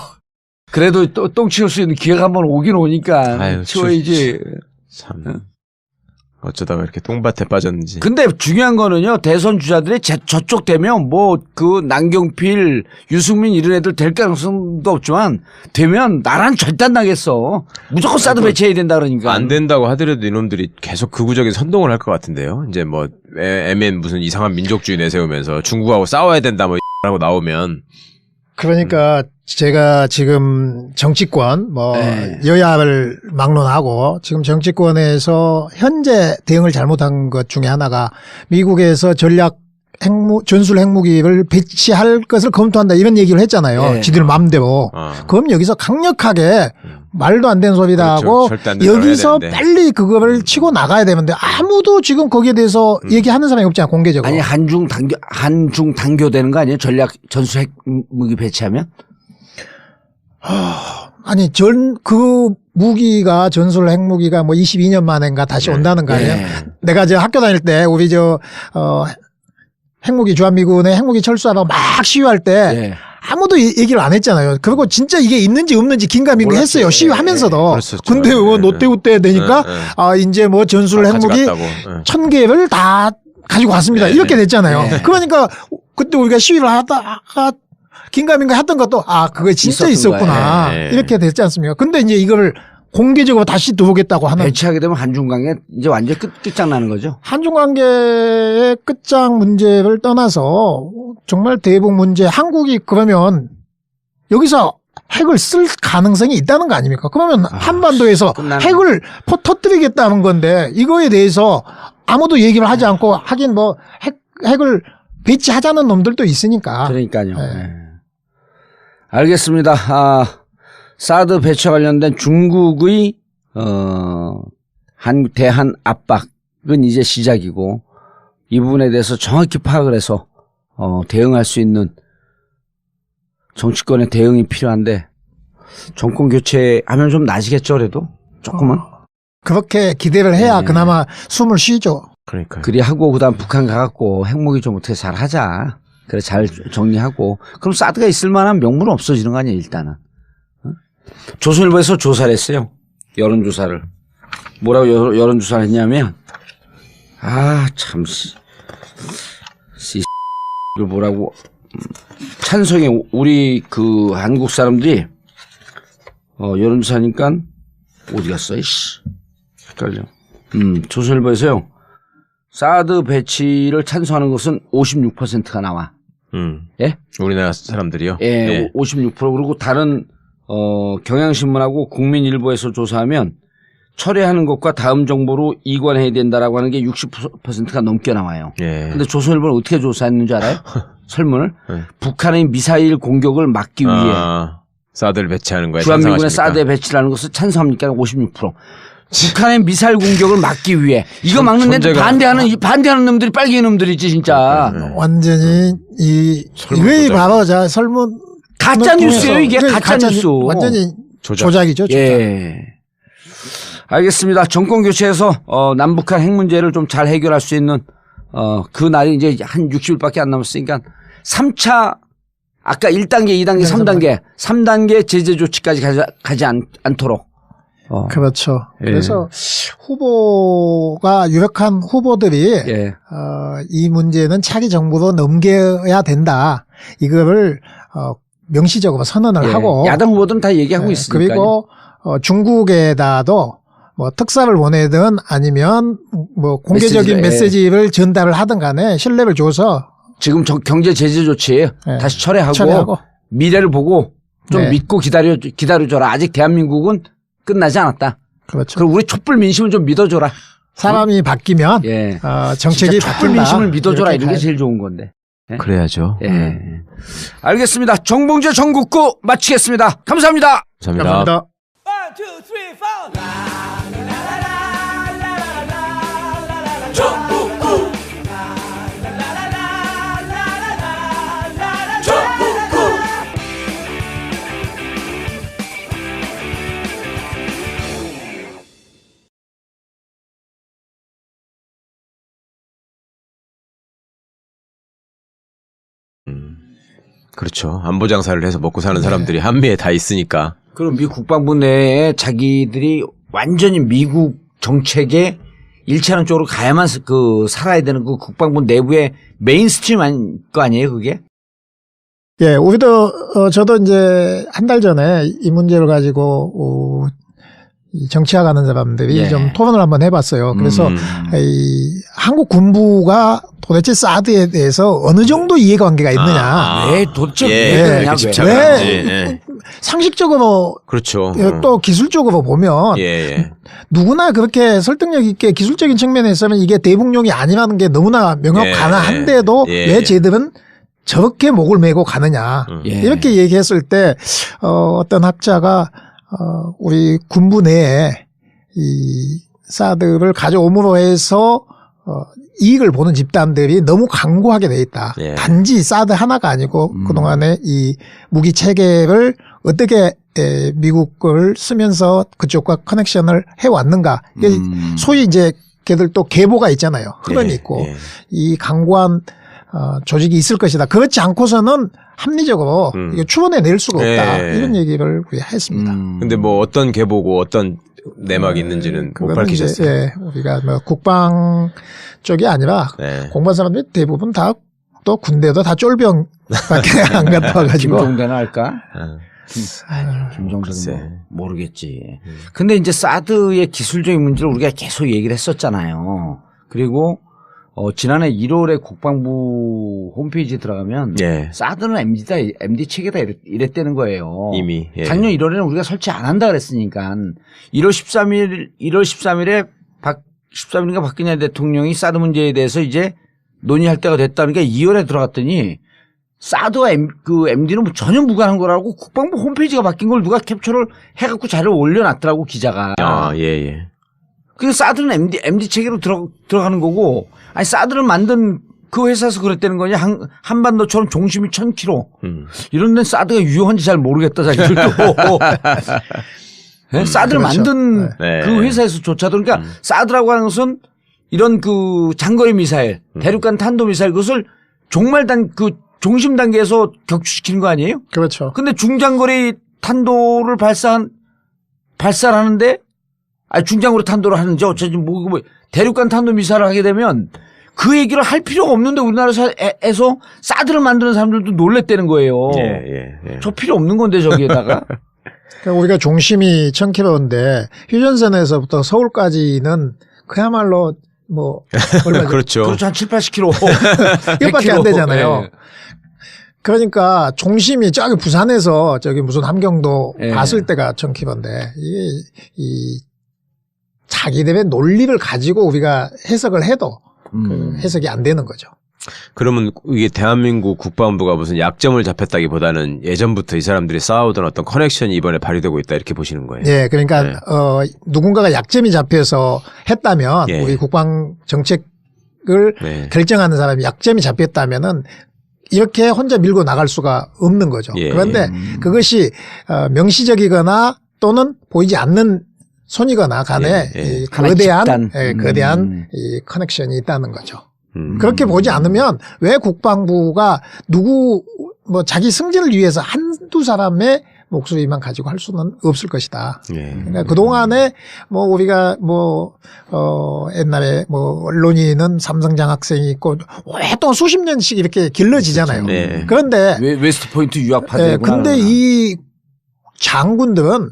그래도 또 똥 치울 수 있는 기회가 한번 오긴 오니까 아유, 치워야지. 참 어쩌다가 이렇게 똥밭에 빠졌는지. 근데 중요한 거는요, 대선 주자들이 저쪽 되면 뭐 그 남경필, 유승민 이런 애들 될 가능성도 없지만 되면 나라는 절대 안 나겠어. 무조건 사드 배치해야 된다 그러니까. 안 된다고 하더라도 이놈들이 계속 극우적인 선동을 할 것 같은데요. 이제 뭐 애매한 무슨 이상한 민족주의 내세우면서 중국하고 싸워야 된다 뭐 라고 나오면. 그러니까 제가 지금 정치권 뭐 네. 여야를 막론하고 지금 정치권에서 현재 대응을 잘못한 것 중에 하나가 미국에서 전술 핵무기를 배치할 것을 검토한다 이런 얘기를 했잖아요. 네. 지들 마음대로. 그럼 여기서 강력하게 말도 안 되는 소리다 그렇죠. 하고 절대 안 된다고 여기서 해야 되는데. 빨리 그거를 치고 나가야 되는데 아무도 지금 거기에 대해서 얘기하는 사람이 없잖아요. 공개적으로. 아니 한중 단교되는 거 아니에요? 전술 핵무기 배치하면? 아니 그 무기가 전술 핵무기가 뭐 22년 만인가 다시 온다는 거 아니에요? 네. 내가 저 학교 다닐 때 우리 핵무기 주한미군의 핵무기 철수하라고 막 시위할 때 네. 아무도 얘기를 안 했잖아요. 그리고 진짜 이게 있는지 없는지 긴가민가 했어요. 시위하면서도. 그랬었죠. 근데 뭐 노태우 되니까 이제 뭐 전술 핵무기 1000개를 다 가지고 왔습니다. 이렇게 됐잖아요. 네. 그러니까 그때 우리가 시위를 하다가 긴가민가 했던 것도 그거 진짜 있었구나. 거예요. 이렇게 됐지 않습니까? 근데 이제 이걸 공개적으로 다시 들어오겠다고 하는. 배치하게 되면 한중 관계 이제 완전 끝장나는 거죠. 한중 관계의 끝장 문제를 떠나서 정말 대북 문제 한국이 그러면 여기서 핵을 쓸 가능성이 있다는 거 아닙니까? 그러면 한반도에서 끝나는 핵을 터뜨리겠다는 건데 이거에 대해서 아무도 얘기를 하지 않고 하긴 뭐 핵을 배치하자는 놈들도 있으니까. 그러니까요. 네. 네. 알겠습니다. 사드 배치와 관련된 중국의 대한 압박은 이제 시작이고 이 부분에 대해서 정확히 파악을 해서 대응할 수 있는 정치권의 대응이 필요한데 정권 교체하면 좀 나아지겠죠, 그래도 조금은. 그렇게 기대를 해야 네. 그나마 숨을 쉬죠. 그러니까요. 그리 하고 그다음 북한 가갖고 핵무기 좀 어떻게 잘 하자. 그래 잘 정리하고 그럼 사드가 있을 만한 명분은 없어지는 거 아니에요, 일단은. 조선일보에서 조사를 했어요. 여론조사를. 뭐라고 여론조사를 했냐면 참 이걸 뭐라고 찬성해. 우리 그 한국 사람들이 여론조사니까 어디 갔어? 이씨. 헷갈려. 조선일보에서요. 사드 배치를 찬성하는 것은 56%가 나와. 예? 우리나라 사람들이요? 예, 56%. 그리고 다른 경향신문하고 국민일보에서 조사하면 철회하는 것과 다음 정보로 이관해야 된다라고 하는 게 60%가 넘게 나와요. 예. 근데 조선일보는 어떻게 조사했는지 알아요? 설문을 네. 북한의 미사일 공격을 막기 위해 사드를 배치하는 거에 주한미군의 찬성하십니까? 사드에 배치라는 것을 찬성합니까? 56%. 북한의 미사일 공격을 막기 위해 이거 막는 데 반대하는 놈들이 빨갱이 놈들이지 진짜. 완전히 이게 바로 설문 가짜 뉴스예요 이게 통해서 가짜 뉴스. 완전히 조작이죠. 조작. 예. 알겠습니다. 정권 교체해서 남북한 핵 문제를 좀 잘 해결할 수 있는 그 날이 이제 한 60일밖에 안 남았으니까 3차 아까 1단계, 2단계, 3단계, 3단계 제재 조치까지 가지 않도록. 그렇죠. 예. 그래서 후보가 유력한 후보들이 예. 이 문제는 차기 정부로 넘겨야 된다. 이거를 명시적으로 선언을 예. 하고 야당 후보들은 다 얘기하고 있으니까. 그리고 중국에다도 뭐 특사를 보내든 아니면 뭐 공개적인 메시지를 전달을 하든 간에 신뢰를 줘서 지금 경제 제재 조치 다시 철회하고 철회하고 미래를 보고 좀 네. 믿고 기다려줘라. 아직 대한민국은 끝나지 않았다. 그렇죠. 그리고 우리 촛불 민심을 좀 믿어줘라. 사람이 바뀌면 예. 정책이 진짜 촛불 바뀐다. 민심을 믿어줘라 이렇게 이런 게 가야죠. 제일 좋은 건데. 예? 그래야죠. 예. 알겠습니다. 정봉재 전국구 마치겠습니다. 감사합니다. 감사합니다. 감사합니다. 1, 2, 3, 4. 그렇죠. 안보 장사를 해서 먹고 사는 사람들이 한미에 다 있으니까. 그럼 미 국방부 내에 자기들이 완전히 미국 정책에 일치하는 쪽으로 가야만 살아야 되는 그 국방부 내부의 메인스트림 거 아니에요, 그게? 예, 우리도 저도 이제 한 달 전에 이 문제를 가지고 이 정치학하는 사람들이 예. 좀 토론을 한번 해봤어요. 그래서 이 한국 군부가 도대체 사드에 대해서 어느 정도 이해관계가 있느냐. 왜 도대체 예, 왜 그러냐, 이렇게 왜? 집착을 왜? 하는지. 예. 상식적으로 그렇죠. 또 기술적으로 보면 예, 예. 누구나 그렇게 설득력 있게 기술적인 측면에서는 이게 대북용이 아니라는 게 너무나 명확 예, 가능한데도 예, 왜 예. 쟤들은 저렇게 목을 메고 가느냐. 예. 이렇게 얘기했을 때 어떤 학자가 우리 군부 내에 이 사드를 가져옴으로 해서 이익을 보는 집단들이 너무 강고하게 돼 있다. 예. 단지 사드 하나가 아니고 그동안에 이 무기 체계를 어떻게 미국을 쓰면서 그쪽과 커넥션을 해왔는가. 이게 소위 이제 걔들 또 계보가 있잖아요. 흐름이 예, 있고 예. 이 강고한 조직이 있을 것이다. 그렇지 않고서는 합리적으로 이거 추론해낼 수가 없다. 예. 이런 얘기를 우리 했습니다. 근데 뭐 어떤 계보고 어떤 내막이 있는지는 못 그거는 밝히셨어요. 이제, 우리가 뭐 국방 쪽이 아니라 네. 공무원 사람들이 대부분 다 또 군대도 다 쫄병밖에 안 갔다 와가지고. 김종대나 할까? 김종대는 글쎄. 뭐 모르겠지. 근데 이제 사드의 기술적인 문제를 우리가 계속 얘기를 했었잖아요. 그리고 지난해 1월에 국방부 홈페이지에 들어가면 예. 사드는 MD다, MD 체계다 이랬다는 거예요. 이미. 예. 작년 1월에는 우리가 설치 안 한다 그랬으니까 1월 13일에 13일인가 박근혜 대통령이 사드 문제에 대해서 이제 논의할 때가 됐다니까 2월에 들어갔더니 사드와 MD는 전혀 무관한 거라고 국방부 홈페이지가 바뀐 걸 누가 캡처를 해갖고 자료를 올려놨더라고 기자가. 아, 예, 예. 그 사드는 MD 체계로 들어가는 거고, 아니 사드를 만든 그 회사에서 그랬다는 거냐? 한반도처럼 종심이 1000km. 이런 데는 사드가 유용한지 잘 모르겠다 자기들도. 네? 사드를 그렇죠. 만든 네. 그 회사에서조차도 그러니까 사드라고 하는 것은 이런 그 장거리 미사일, 대륙간 탄도 미사일 그것을 그 종심 단계에서 격추시키는 거 아니에요? 그렇죠. 근데 중장거리 탄도를 발사를 하는데 중장거리 탄도를 하는지 어쩌지 뭐 대륙간 탄도 미사일을 하게 되면 그 얘기를 할 필요가 없는데 우리나라에서 사드를 만드는 사람들도 놀랬다는 거예요. 예. 저 필요 없는 건데 저기에다가. 그러니까 우리가 중심이 1000km인데 휴전선에서부터 서울까지는 그야말로 뭐 얼마 그렇죠. 그렇죠. 한 7, 80km. 이것밖에 안 되잖아요. 네. 그러니까 중심이 저기 부산에서 저기 무슨 함경도 네. 봤을 때가 1000km인데 이게 이 자기들의 논리를 가지고 우리가 해석을 해도 그 해석이 안 되는 거죠. 그러면 이게 대한민국 국방부가 무슨 약점을 잡혔다기보다는 예전부터 이 사람들이 쌓아오던 어떤 커넥션이 이번에 발휘되고 있다 이렇게 보시는 거예요. 예, 그러니까 네. 누군가가 약점이 잡혀서 했다면 예. 우리 국방 정책을 네. 결정하는 사람이 약점이 잡혔다면은 이렇게 혼자 밀고 나갈 수가 없는 거죠. 예. 그런데 그것이 명시적이거나 또는 보이지 않는 손이거나 간에 예. 이 하나의 거대한 집단. 거대한 이 커넥션이 있다는 거죠. 음. 그렇게 보지 않으면 왜 국방부가 뭐 자기 승진을 위해서 한두 사람의 목소리만 가지고 할 수는 없을 것이다. 예. 그러니까 그동안에 뭐 우리가 옛날에 언론인은 삼성장 학생이 있고 오랫동안 수십 년씩 이렇게 길러지잖아요. 네. 그런데 웨스트 포인트 유학 파대구나. 근데 이 장군들은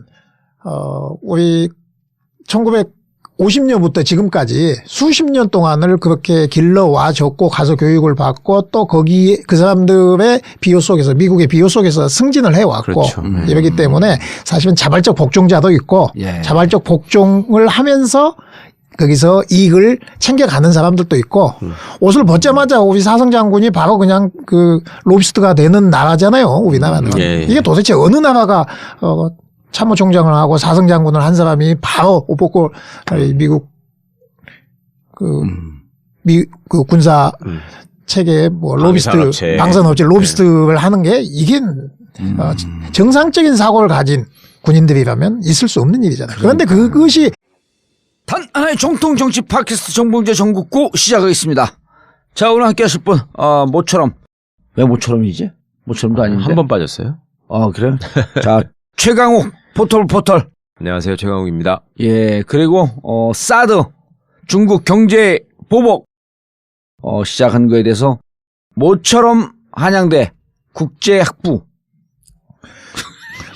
우리 1950년부터 지금까지 수십 년 동안을 그렇게 길러와 줬고 가서 교육을 받고 또 거기 그 사람들의 비호 속에서 미국의 비호 속에서 승진을 해왔고 그렇죠. 이러기 때문에 사실은 자발적 복종자도 있고 예. 자발적 복종을 하면서 거기서 이익을 챙겨가는 사람들도 있고 옷을 벗자마자 우리 사성 장군이 바로 그냥 그 로비스트가 되는 나라잖아요. 우리나라는. 예. 이게 도대체 어느 나라가 참모총장을 하고 사성 장군을 한 사람이 바로 옷 벗고 미국 그 군사 체계 로비스트 방산업체 로비스트를 하는 게 이게 정상적인 사고를 가진 군인들이라면 있을 수 없는 일이잖아요. 그런데 그것이 단 하나의 정통 정치 팟캐스트 정봉재 정국구 시작하겠습니다. 자, 오늘 함께 하실 분, 모처럼. 왜 모처럼이지? 모처럼도 아닌데. 한 번 빠졌어요? 그래요? 자, 최강욱, 포털. 안녕하세요. 최강욱입니다. 예, 그리고, 사드, 중국 경제 보복, 시작한 거에 대해서, 모처럼 한양대 국제학부,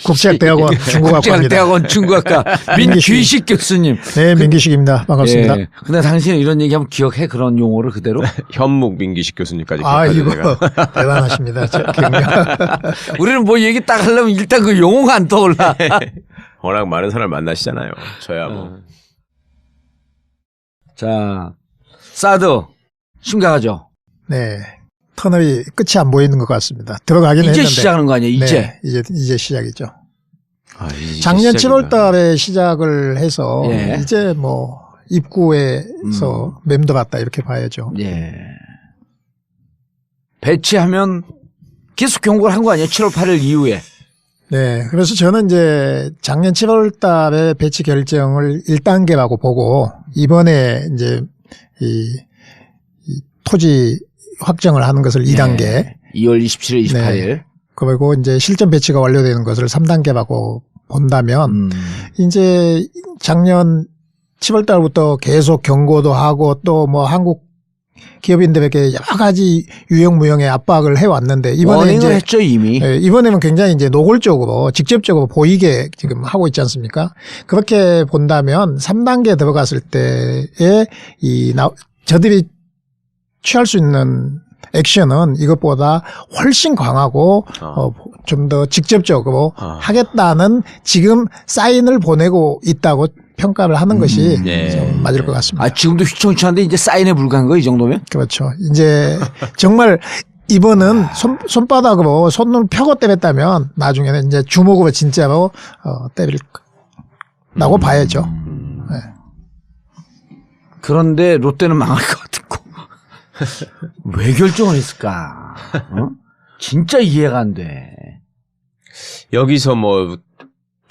국제학대학원 중국학과입니다. 국제학대학원 중국학과 민귀식 교수님. 네, 민기식입니다. 반갑습니다. 예. 근데 당신은 이런 얘기하면 기억해? 그런 용어를 그대로? 현묵 민기식 교수님까지 이거 기억하죠. 대단하십니다. 기억력. 우리는 뭐 얘기 딱 하려면 일단 그 용어가 안 떠올라. 워낙 많은 사람을 만나시잖아요. 저야 뭐. 자, 사드 심각하죠. 네. 터널이 끝이 안 보이는 것 같습니다. 들어가긴 이제 했는데. 시작하는 거 아니에요? 이제. 네, 이제 시작이죠. 이제 작년 시작이구나. 7월 달에 시작을 해서 예. 이제 뭐 입구에서 맴돌았다 이렇게 봐야죠. 예. 배치하면 계속 경고를 한 거 아니에요? 7월 8일 이후에. 네. 그래서 저는 이제 작년 7월 달에 배치 결정을 1단계라고 보고 이번에 이제 이 토지 확정을 하는 것을 2단계. 예. 2월 27일, 28일. 그리고 이제 실전 배치가 완료되는 것을 3단계라고 본다면 이제 작년 7월 달부터 계속 경고도 하고 또 뭐 한국 기업인들에게 여러 가지 유형무형의 압박을 해왔는데 이번에 워닝을 이제 했죠, 이미. 예, 이번에는 굉장히 이제 노골적으로 직접적으로 보이게 지금 하고 있지 않습니까? 그렇게 본다면 3단계 들어갔을 때에 저들이 취할 수 있는 액션은 이것보다 훨씬 강하고 좀 더 직접적으로 하겠다는 지금 사인을 보내고 있다고 평가를 하는 것이 네. 좀 맞을 것 같습니다. 아, 지금도 휘청휘청한데 이제 사인에 불과한 거 이 정도면? 그렇죠. 이제 정말 이번은 손바닥으로 손을 펴고 때렸다면 나중에는 이제 주먹으로 진짜로 때릴다고 봐야죠. 네. 그런데 롯데는 망할 것 같고. 왜 결정을 했을까? 어? 진짜 이해가 안 돼. 여기서 뭐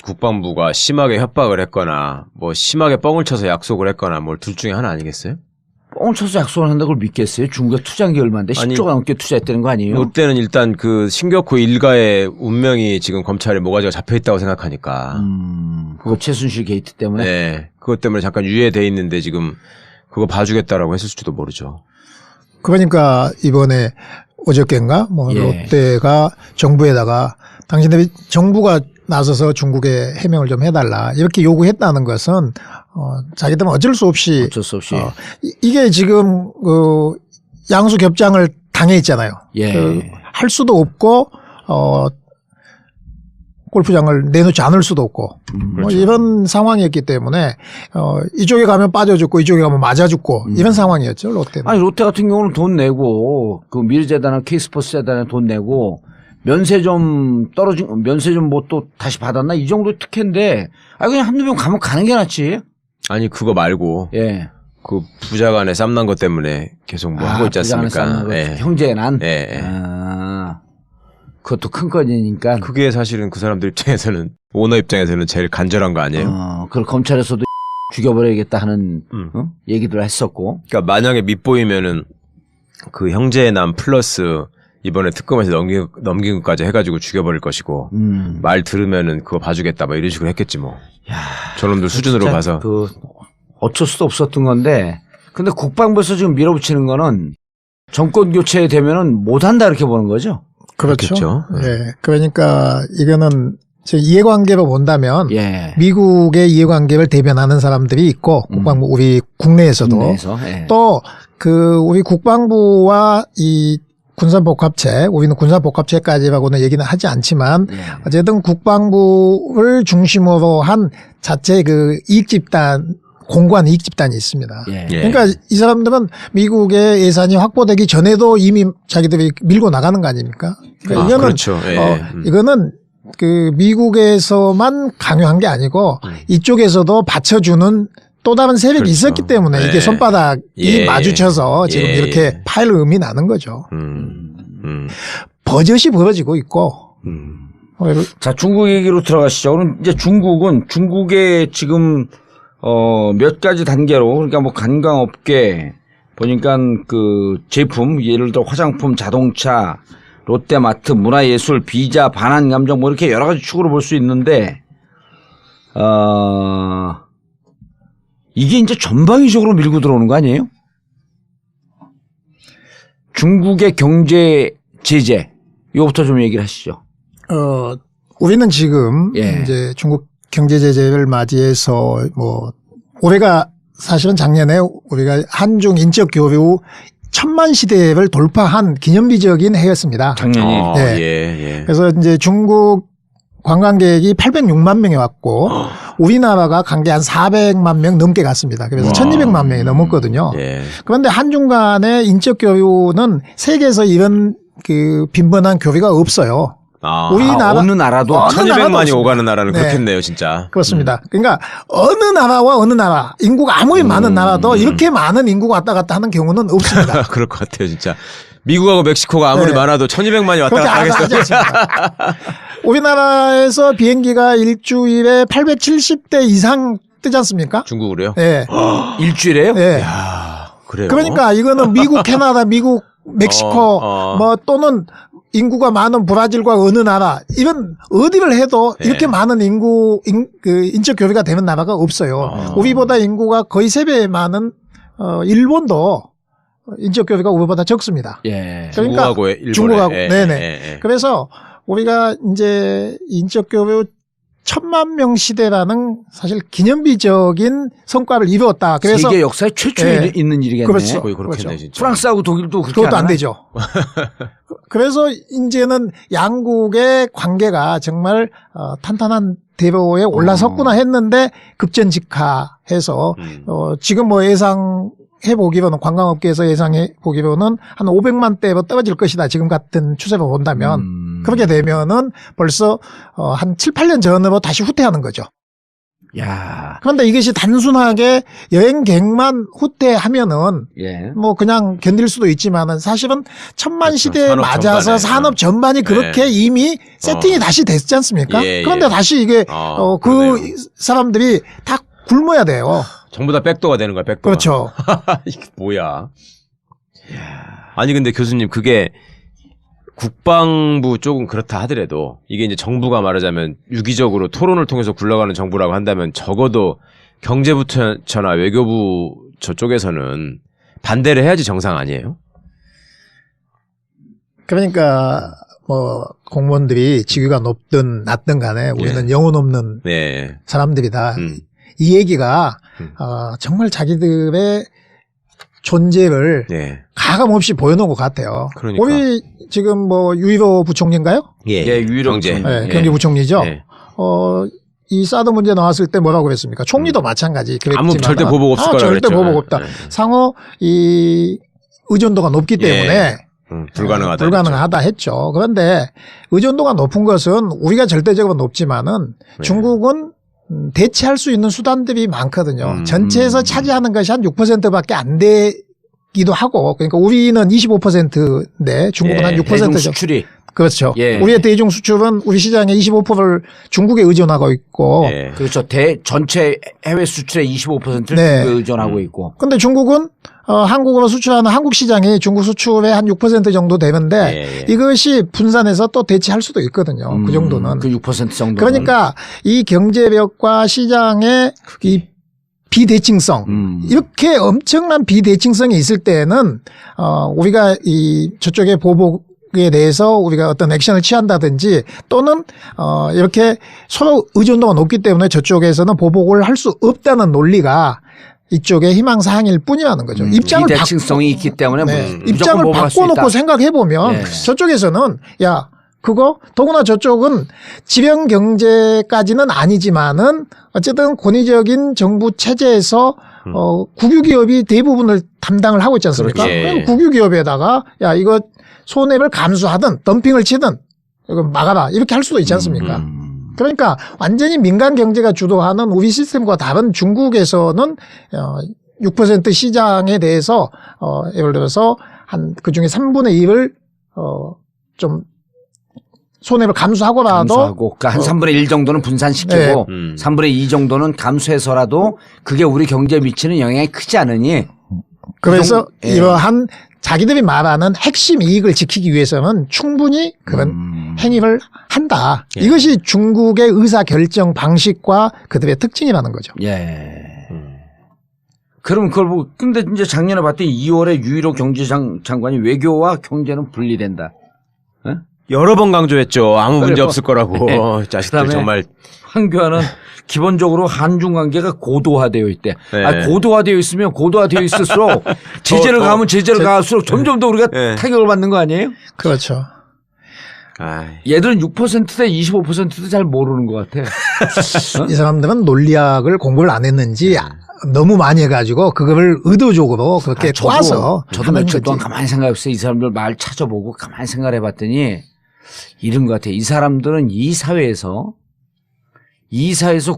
국방부가 심하게 협박을 했거나 뭐 심하게 뻥을 쳐서 약속을 했거나 뭘 둘 중에 하나 아니겠어요? 뻥을 쳐서 약속을 한다고 그걸 믿겠어요? 중국에 투자한 게 얼마인데 10조가 넘게 투자했다는 거 아니에요? 롯데는 일단 그 신격호 일가의 운명이 지금 검찰에 모가지가 잡혀 있다고 생각하니까. 그거 최순실 게이트 때문에? 네. 그것 때문에 잠깐 유예돼 있는데 지금 그거 봐주겠다라고 했을지도 모르죠. 그러니까 이번에 어저께인가 뭐 예. 롯데가 정부에다가 당신들이 정부가 나서서 중국에 해명을 좀 해달라 이렇게 요구했다는 것은 자기들은 어쩔 수 없이 이게 지금 그 양수 겹장을 당해 있잖아요. 예. 할 수도 없고 골프장을 내놓지 않을 수도 없고 뭐 이런 상황이었기 때문에 이쪽에 가면 빠져 죽고 이쪽에 가면 맞아 죽고 이런 상황이었죠 롯데는. 아니 롯데 같은 경우는 돈 내고 그 미르재단이나 K스포츠 재단에 돈 내고 면세점 떨어진 면세점 뭐 또 다시 받았나 이 정도 특혜인데 아 그냥 한두 명 가면 가는 게 낫지. 아니 그거 말고 예. 그 부자 간에 쌈난 것 때문에 계속 뭐 하고 있지 않습니까? 예. 형제의 난. 예. 아, 그것도 큰 건이니까. 그게 사실은 그 사람들 입장에서는 오너 입장에서는 제일 간절한 거 아니에요? 그걸 검찰에서도 죽여버려야겠다 하는 얘기들 했었고. 그러니까 만약에 밉보이면은 그 형제의 남 플러스 이번에 특검에서 넘긴 것까지 해가지고 죽여버릴 것이고 말 들으면은 그거 봐주겠다 막 이런 식으로 했겠지 뭐. 야, 저놈들 수준으로 봐서. 그 어쩔 수도 없었던 건데. 근데 국방부에서 지금 밀어붙이는 거는 정권 교체되면은 못한다 이렇게 보는 거죠. 그렇죠. 예. 그러니까 이거는 이해관계로 본다면 예. 미국의 이해관계를 대변하는 사람들이 있고 국방부 우리 국내에서도 예. 또 그 우리 국방부와 이 군산복합체 우리는 군산복합체까지라고는 얘기는 하지 않지만 예. 어쨌든 국방부를 중심으로 한 자체 그 이익집단 공고한 이익집단이 있습니다. 예. 그러니까 이 사람들은 미국의 예산이 확보되기 전에도 이미 자기들이 밀고 나가는 거 아닙니까? 그러니까 이거는 그렇죠. 예. 이거는 그 미국에서만 강요한 게 아니고 이쪽에서도 받쳐주는 또 다른 세력이 그렇죠. 있었기 때문에 이게 손바닥이 마주쳐서 지금 이렇게 파일음이 나는 거죠. 버젓이 벌어지고 있고. 자, 중국 얘기로 들어가시죠. 그럼 이제 중국의 지금 몇 가지 단계로 그러니까 뭐 관광업계 보니까 그 제품 예를 들어 화장품, 자동차, 롯데마트, 문화예술, 비자, 반환감정 뭐 이렇게 여러 가지 축으로 볼 수 있는데 이게 이제 전방위적으로 밀고 들어오는 거 아니에요? 중국의 경제 제재 이거부터 좀 얘기를 하시죠. 우리는 지금 이제 중국 경제 제재를 맞이해서 뭐 올해가 사실은 작년에 우리가 한중 인적 교류 1000만 시대를 돌파한 기념비적인 해였습니다. 작년이. 예. 그래서 이제 중국 관광객이 806만 명이 왔고 우리나라가 관계 한 400만 명 넘게 갔습니다. 그래서 1200만 명이 넘었거든요. 예. 그런데 한중 간의 인적 교류는 세계에서 이런 그 빈번한 교류가 없어요. 우리나라 어느 나라도 1200만이 오가는 나라는 그렇겠네요, 진짜. 그렇습니다. 그러니까 어느 나라와 어느 나라 인구가 아무리 많은 나라도 이렇게 많은 인구가 왔다 갔다 하는 경우는 없습니다. 그럴 것 같아요, 진짜. 미국하고 멕시코가 아무리 많아도 1200만이 왔다 갔다 하겠어요. 우리나라에서 비행기가 일주일에 870대 이상 뜨지 않습니까? 중국으로요? 네. 일주일에요? 네. 그래요? 그러니까 이거는 미국, 캐나다, 미국, 멕시코 뭐 또는 인구가 많은 브라질과 어느 나라 이런 어디를 해도 이렇게 많은 인적 교류가 되는 나라가 없어요. 우리보다 인구가 거의 3배 많은 일본도 인적 교류가 우리보다 적습니다. 예. 그러니까 중국하고 일본에. 중국하고 네네. 그래서 우리가 이제 인적 교류 천만 명 시대라는 사실 기념비적인 성과를 이루었다. 그래서 세계 역사에 최초에 네. 있는 일이겠네. 그렇죠. 거의 그렇겠네 그렇죠. 진짜. 프랑스하고 독일도 그렇게 그것도 안 하나? 되죠. 그래서 이제는 양국의 관계가 정말 탄탄한 대로에 올라섰구나 했는데 급전직하해서 지금 뭐 예상해 보기로는 관광업계에서 예상해 보기로는 한 500만 대로 떨어질 것이다. 지금 같은 추세로 본다면 그렇게 되면은 벌써 한 7, 8년 전으로 다시 후퇴하는 거죠. 야, 그런데 이것이 단순하게 여행객만 후퇴하면은 예. 뭐 그냥 견딜 수도 있지만은 사실은 천만 그렇죠. 시대에 산업 맞아서 전반에. 산업 전반이 그렇게 이미 세팅이 다시 됐지 않습니까? 예, 그런데 예. 다시 이게 그러네요. 그 사람들이 다 굶어야 돼요. 전부 다 백도가 되는 거야, 백도가. 그렇죠. 이게 뭐야. 아니, 근데 교수님, 그게 국방부 쪽은 그렇다 하더라도 이게 이제 정부가 말하자면 유기적으로 토론을 통해서 굴러가는 정부라고 한다면 적어도 경제부처나 외교부 저쪽에서는 반대를 해야지 정상 아니에요? 그러니까 뭐 공무원들이 직위가 높든 낮든 간에 우리는 영혼 없는 네. 사람들이다. 이 얘기가 정말 자기들의 존재를 네. 가감 없이 보여놓은 것 같아요. 그러니까. 우리 지금 뭐 유일호 부총리인가요? 예. 예, 유일호 경제. 부총리. 네, 경제부총리죠. 예. 이 사드 문제 나왔을 때 뭐라고 그랬습니까? 총리도 마찬가지. 그랬지만 아무 절대 보복 없을 거라고 절대 그랬죠. 보복 없다. 네. 상호 이 의존도가 높기 때문에 불가능하다. 불가능하다 했죠. 그런데 의존도가 높은 것은 우리가 절대적으로 높지만은 네. 중국은 대체할 수 있는 수단들이 많거든요. 전체에서 차지하는 것이 한 6%밖에 안 되기도 하고, 그러니까 우리는 25%인데 중국은 한 6%죠. 대중 수출이. 그렇죠. 예. 우리의 대중 수출은 우리 시장의 25%를 중국에 의존하고 있고, 예. 그렇죠. 전체 해외 수출의 25%를 네. 중국에 의존하고 있고. 근데 중국은 한국으로 수출하는 한국 시장이 중국 수출의 한 6% 정도 되는데 예, 예. 이것이 분산해서 또 대체할 수도 있거든요. 그 정도는. 그 6% 정도. 그러니까 이 경제력과 시장의 이 비대칭성 이렇게 엄청난 비대칭성이 있을 때는 우리가 이 저쪽의 보복에 대해서 우리가 어떤 액션을 취한다든지 또는 이렇게 서로 의존도가 높기 때문에 저쪽에서는 보복을 할 수 없다는 논리가 이쪽의 희망사항일 뿐이라는 거죠. 입장을 비대칭성이 있기 때문에 입장을 바꿔놓고 생각해 보면 네. 저쪽에서는 야 그거 더구나 저쪽은 지령 경제까지는 아니지만은 어쨌든 권위적인 정부 체제에서 국유기업이 대부분을 담당을 하고 있지 않습니까? 그렇지. 그럼 국유기업에다가 야 이거 손해를 감수하든 덤핑을 치든 이거 막아라 이렇게 할 수도 있지 않습니까? 그러니까 완전히 민간 경제가 주도하는 우리 시스템과 다른 중국에서는 6% 시장에 대해서 예를 들어서 한 그중에 3분의 1을 좀 손해를 감수하고라도 그러니까 한 3분의 1 정도는 분산시키고 네. 3분의 2 정도는 감수해서라도 그게 우리 경제에 미치는 영향이 크지 않으니 그래서 예. 이러한 자기들이 말하는 핵심 이익을 지키기 위해서는 충분히 그런 행위를 한다. 예. 이것이 중국의 의사결정 방식과 그들의 특징이라는 거죠. 예. 그럼 그걸 보고 근데 이제 작년에 봤더니 2월에 유일호 경제장관이 외교와 경제는 분리된다. 어? 여러 번 강조했죠. 아무 문제 그래, 없을 거라고. 네. 자식들 그다음에 정말. 황교안은 기본적으로 한중 관계가 고도화되어 있대. 네. 고도화되어 있으면 고도화되어 있을수록 제재를 가면 제재를 가할수록 점점 더 우리가 네. 타격을 받는 거 아니에요? 그렇죠. 얘들은 6%대 25%도 잘 모르는 것 같아. 이 사람들은 논리학을 공부를 안 했는지 너무 많이 해가지고 그거를 의도적으로 그렇게 꽈서 저도 며칠 동안 가만히 생각해봤어요. 이 사람들 말 찾아보고 가만히 생각을 해봤더니 이런 것 같아요. 이 사람들은 이 사회에서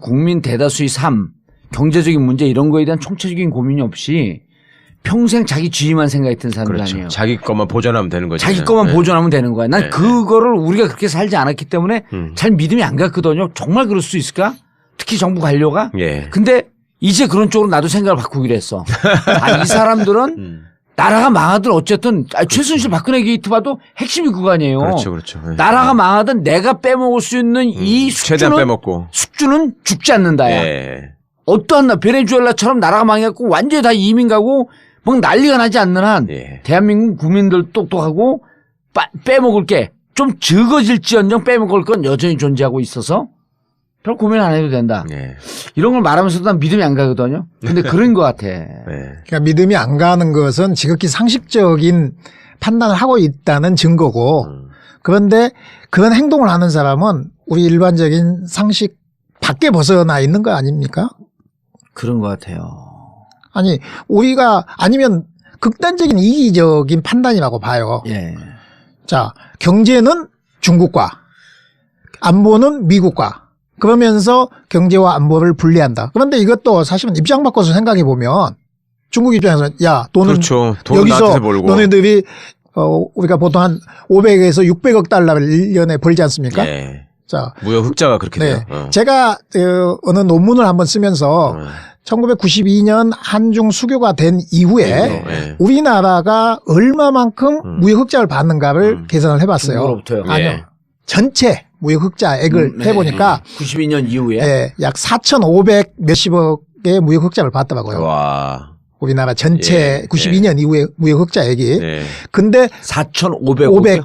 국민 대다수의 삶, 경제적인 문제 이런 거에 대한 총체적인 고민이 없이 평생 자기 주의만 생각했던 사람들 그렇죠. 아니에요. 자기 것만 보존하면 되는 거죠. 자기 것만 네. 보존하면 되는 거야. 난 네. 그거를 우리가 그렇게 살지 않았기 때문에 잘 믿음이 안 갔거든요. 정말 그럴 수 있을까? 특히 정부 관료가. 예. 근데 이제 그런 쪽으로 나도 생각을 바꾸기로 했어. 이 사람들은 나라가 망하든 어쨌든 최순실 박근혜 게이트 봐도 핵심이 그거 아니에요. 그렇죠, 그렇죠. 네. 나라가 망하든 내가 빼먹을 수 있는 이 최대한 빼먹고. 숙주는 죽지 않는다야. 예. 어떠한 베네수엘라처럼 나라가 망해갖고 완전히 다 이민 가고 막 난리가 나지 않는 한 예. 대한민국 국민들 똑똑하고 빼먹을 게 좀 적어질지언정 빼먹을 건 여전히 존재하고 있어서 별 고민 안 해도 된다. 예. 이런 걸 말하면서도 난 믿음이 안 가거든요. 근데 그런 것 같아. 예. 그러니까 믿음이 안 가는 것은 지극히 상식적인 판단을 하고 있다는 증거고 그런데 그런 행동을 하는 사람은 우리 일반적인 상식 밖에 벗어나 있는 거 아닙니까? 그런 것 같아요. 아니 우리가 아니면 극단적인 이기적인 판단이라고 봐요. 예. 자, 경제는 중국과 안보는 미국과 그러면서 경제와 안보를 분리한다. 그런데 이것도 사실은 입장 바꿔서 생각해 보면 중국 입장에서는 야 돈은 그렇죠. 돈은 여기서 나한테서 벌고. 너네들이 우리가 보통 한 500에서 600억 달러를 1년에 벌지 않습니까? 예. 자, 무역 흑자가 그렇게 네. 돼요. 어. 제가 어느 논문을 한번 쓰면서 1992년 한중 수교가 된 이후에 예. 우리나라가 얼마만큼 무역 흑자를 받는가를 계산을 해봤어요. 중국으로부터요. 예. 아니요. 전체 무역 흑자액을 해보니까 92년 이후에 예, 약 4,500 몇십억의 무역 흑자를 받더라고요. 와. 우리나라 전체 예. 92년 이후에 무역 흑자액이. 예. 근데 4,500억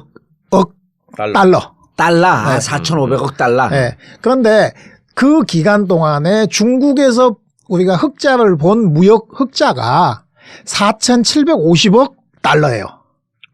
500억 달러. 달러. 아, 네. 4,500억 달러. 예. 그런데 그 기간 동안에 중국에서 우리가 흑자를 본 무역 흑자가 4,750억 달러예요.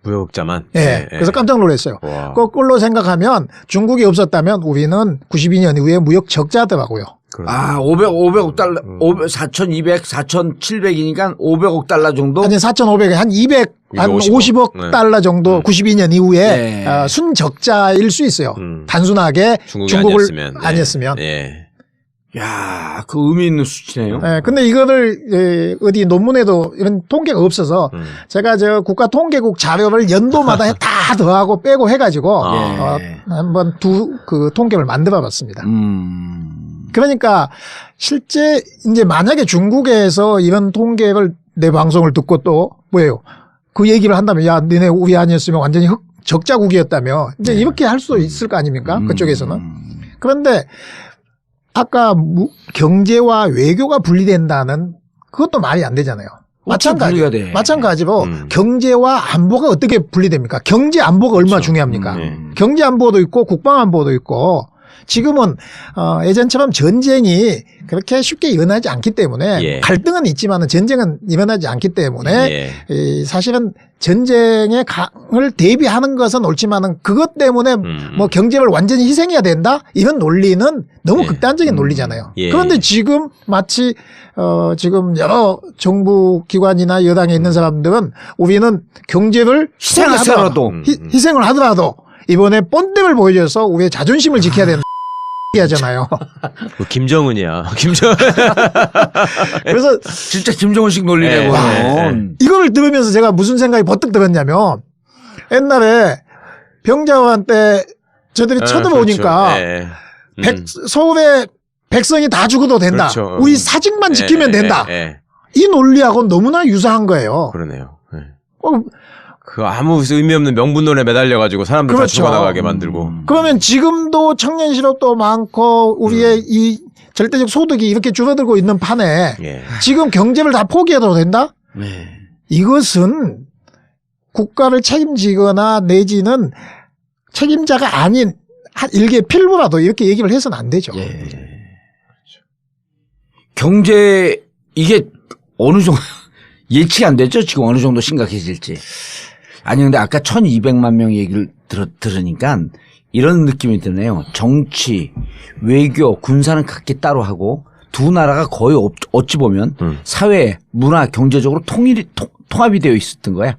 무역 흑자만. 예. 그래서 깜짝 놀랐어요. 와. 거꾸로 생각하면 중국이 없었다면 우리는 92년 이후에 무역 적자더라고요. 아, 500억 달러, 4,200, 4,700이니까 500억 달러 정도? 아니 4,500에 한 200, 한 50억 네. 달러 정도 92년 이후에 네. 순적자일 수 있어요. 단순하게 중국이 중국을 아니었으면. 아니었으면. 예. 야, 그 의미 있는 수치네요. 예, 근데 이거를 어디 논문에도 이런 통계가 없어서 제가 저 국가통계국 자료를 연도마다 다 더하고 빼고 해가지고 예. 한번 그 통계를 만들어봤습니다. 음. 그러니까 실제 이제 만약에 중국에서 이런 통계를 내 방송을 듣고 또 뭐예요? 그 얘기를 한다면 야, 너네 우리 아니었으면 완전히 적자국이었다며 이제 이렇게 할 수도 있을 거 아닙니까? 그쪽에서는. 그런데 아까 경제와 외교가 분리된다는 그것도 말이 안 되잖아요. 분리가 돼? 마찬가지로 경제와 안보가 어떻게 분리됩니까? 경제 안보가 얼마나 중요합니까? 경제 안보도 있고 국방 안보도 있고 지금은 예전처럼 전쟁이 그렇게 쉽게 일어나지 않기 때문에 예. 갈등은 있지만 전쟁은 일어나지 않기 때문에 예. 이 사실은 전쟁의 강을 대비하는 것은 옳지만은 그것 때문에 뭐 경제를 완전히 희생해야 된다 이런 논리는 너무 예. 극단적인 논리잖아요. 예. 그런데 지금 마치 지금 여러 정부 기관이나 여당에 있는 사람들은 우리는 경제를 희생하더라도. 희생을 하더라도 이번에 본때를 보여줘서 우리의 자존심을 지켜야 된다. 하잖아요. 그 김정은이야. 김정은. 그래서 진짜 김정은식 논리라고. 예. 이걸 들으면서 제가 무슨 생각이 버뜩 들었냐면 옛날에 병자호란 때 저들이 쳐들어오니까 그렇죠. 서울의 백성이 다 죽어도 된다. 그렇죠. 우리 사직만 지키면 된다. 예. 이 논리하고는 너무나 유사한 거예요. 그러네요. 예. 어, 그 아무 의미 없는 명분론에 매달려가지고 사람들 다 그렇죠. 죽어나가게 만들고. 그러면 지금도 청년 실업도 많고 우리의 이 절대적 소득이 이렇게 줄어들고 있는 판에 예. 지금 경제를 다 포기해도 된다? 네. 이것은 국가를 책임지거나 내지는 책임자가 아닌 일개 필부라도 이렇게 얘기를 해서는 안 되죠. 예. 경제 이게 어느 정도 예측이 안 되죠? 지금 어느 정도 심각해질지. 아니 근데 아까 1,200만 명 얘기를 들으니까 이런 느낌이 드네요. 정치, 외교, 군사는 각기 따로 하고 두 나라가 거의 어찌 보면 사회, 문화, 경제적으로 통합이 되어 있었던 거야.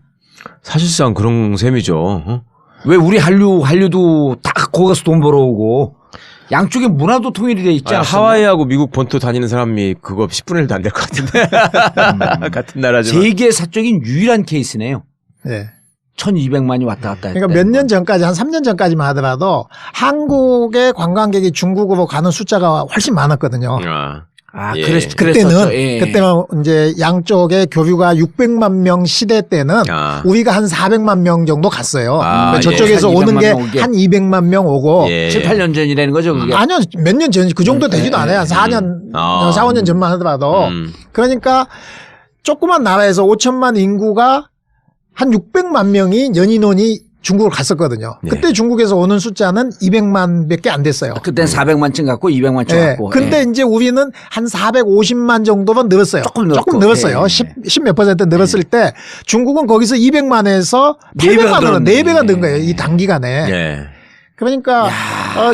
사실상 그런 셈이죠. 어? 왜 우리 한류도 다 거기 가서 돈 벌어오고 양쪽의 문화도 통일이 돼 있지 않았어? 하와이하고 미국 본토 다니는 사람이 그거 10분의 1도 안 될 것 같은데. 같은 나라지만. 세계 사적인 유일한 케이스네요. 네. 1,200만이 왔다 갔다 했다. 그러니까 몇 년 전까지 한 3년 전까지만 하더라도 한국의 관광객이 중국으로 가는 숫자가 훨씬 많았거든요. 아, 예. 그랬었죠. 그때는 예. 그때는 이제 양쪽의 교류가 600만 명 시대 때는 우리가 한 400만 명 정도 갔어요. 아, 저쪽에서 예. 오는 게 200만 명 오게. 한 200만 명 오고 예. 7, 8년 전이라는 거죠, 그게. 아니요 몇 년 전 그 정도 되지도 않아요. 4년, 4, 5년 전만 하더라도 그러니까 조그만 나라에서 5천만 인구가 한 600만 명이 연인원이 중국을 갔었거든요. 네. 그때 중국에서 오는 숫자는 200만밖에 안 됐어요. 그때는 400만쯤 갔고 200만쯤 예. 갔고. 근데 예. 이제 우리는 한 450만 정도만 늘었어요. 조금 늘었고. 늘었어요. 예. 10 몇 퍼센트 늘었을 때 중국은 거기서 200만에서 네 배가 800만으로 늘었네. 4배가 는 거예요. 이 단기간에. 예. 그러니까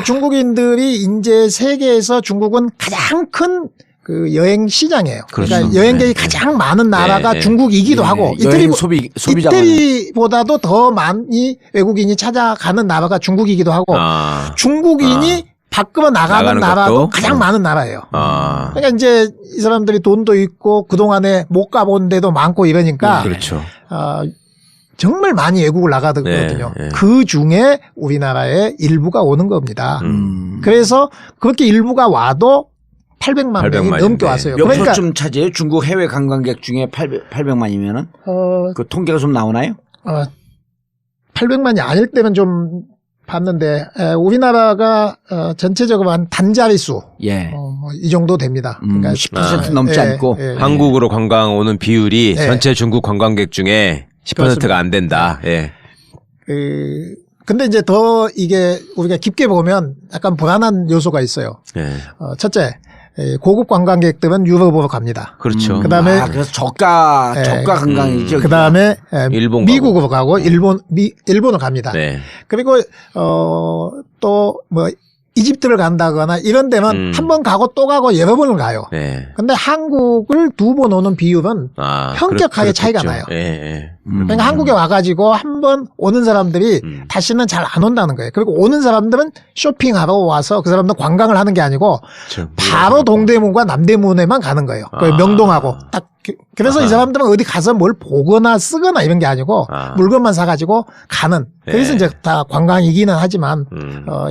중국인들이 이제 세계에서 중국은 가장 큰 그 여행 시장이에요. 그러니까 그렇죠. 여행객이 네. 가장 많은 나라가 네. 중국이기도 하고 여행 소비자가 이태리보다도 더 많이 외국인이 찾아가는 나라가 중국이기도 하고 아. 중국인이 밖으로 나가는 나가는 나라도 것도? 가장 많은 나라예요. 아. 그러니까 이제 이 사람들이 돈도 있고 그동안에 못 가본 데도 많고 이러니까 그렇죠. 정말 많이 외국을 나가거든요. 네, 네. 그 중에 우리나라에 일부가 오는 겁니다. 음. 그래서 그렇게 일부가 와도 800만 명이 800만 넘게 네. 왔어요. 몇 그러니까 프로쯤 차지해요? 중국 해외 관광객 중에 800만이면은 그 통계가 좀 나오나요? 800만이 아닐 때는 좀 봤는데 우리나라가 전체적으로 한 단자릿수 예. 이 정도 됩니다. 그러니까 10% 넘지 않고. 한국으로 관광 오는 비율이 네. 전체 중국 관광객 중에 10%가 안 된다. 예. 근데 이제 더 이게 우리가 깊게 보면 약간 불안한 요소가 있어요. 예. 첫째, 고급 관광객들은 유럽으로 갑니다. 그렇죠. 그다음에 그래서 저가 관광이죠. 그다음에 일본 미국으로 가고 일본을 갑니다. 네. 그리고 또 뭐 이집트를 간다거나 이런 데는 한 번 가고 또 가고 여러 번을 가요. 네. 근데 한국을 2번 오는 비율은 현격하게 차이가 나요. 예, 예. 그러니까 한국에 와가지고 한 번 오는 사람들이 다시는 잘 안 온다는 거예요. 그리고 오는 사람들은 쇼핑하러 와서 그 사람들은 관광을 하는 게 아니고 그렇죠. 바로 동대문과 남대문에만 가는 거예요. 그 명동하고 딱 그래서 이 사람들은 어디 가서 뭘 보거나 쓰거나 이런 게 아니고 물건만 사가지고 가는. 그래서 이제 다 관광이기는 하지만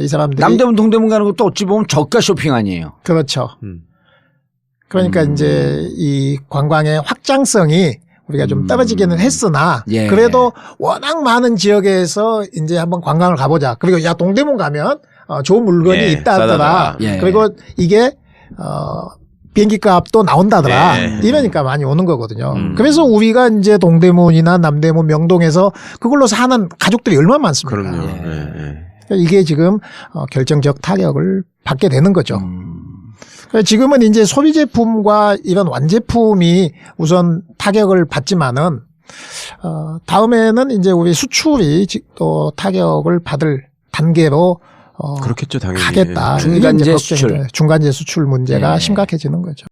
이 사람들이 남대문 동대문 가는 것도 어찌 보면 저가 쇼핑 아니에요. 그렇죠. 그러니까 이제 이 관광의 확장성이 우리가 좀 떨어지기는 했으나 예. 그래도 워낙 많은 지역에서 이제 한번 관광을 가보자. 그리고 야 동대문 가면 좋은 물건이 예, 있다 하더라. 싸다더라. 예. 그리고 이게 비행기 값도 나온다더라. 예. 이러니까 많이 오는 거거든요. 그래서 우리가 이제 동대문이나 남대문, 명동에서 그걸로 사는 가족들이 얼마나 많습니까? 그럼요. 예. 예, 예. 이게 지금 결정적 타격을 받게 되는 거죠. 지금은 이제 소비 제품과 이런 완제품이 우선 타격을 받지만은 다음에는 이제 우리 수출이 또 타격을 받을 단계로 그렇겠죠, 당연히. 가겠다. 중간재 이게 이제 수출. 중간재 수출 문제가 네. 심각해지는 거죠.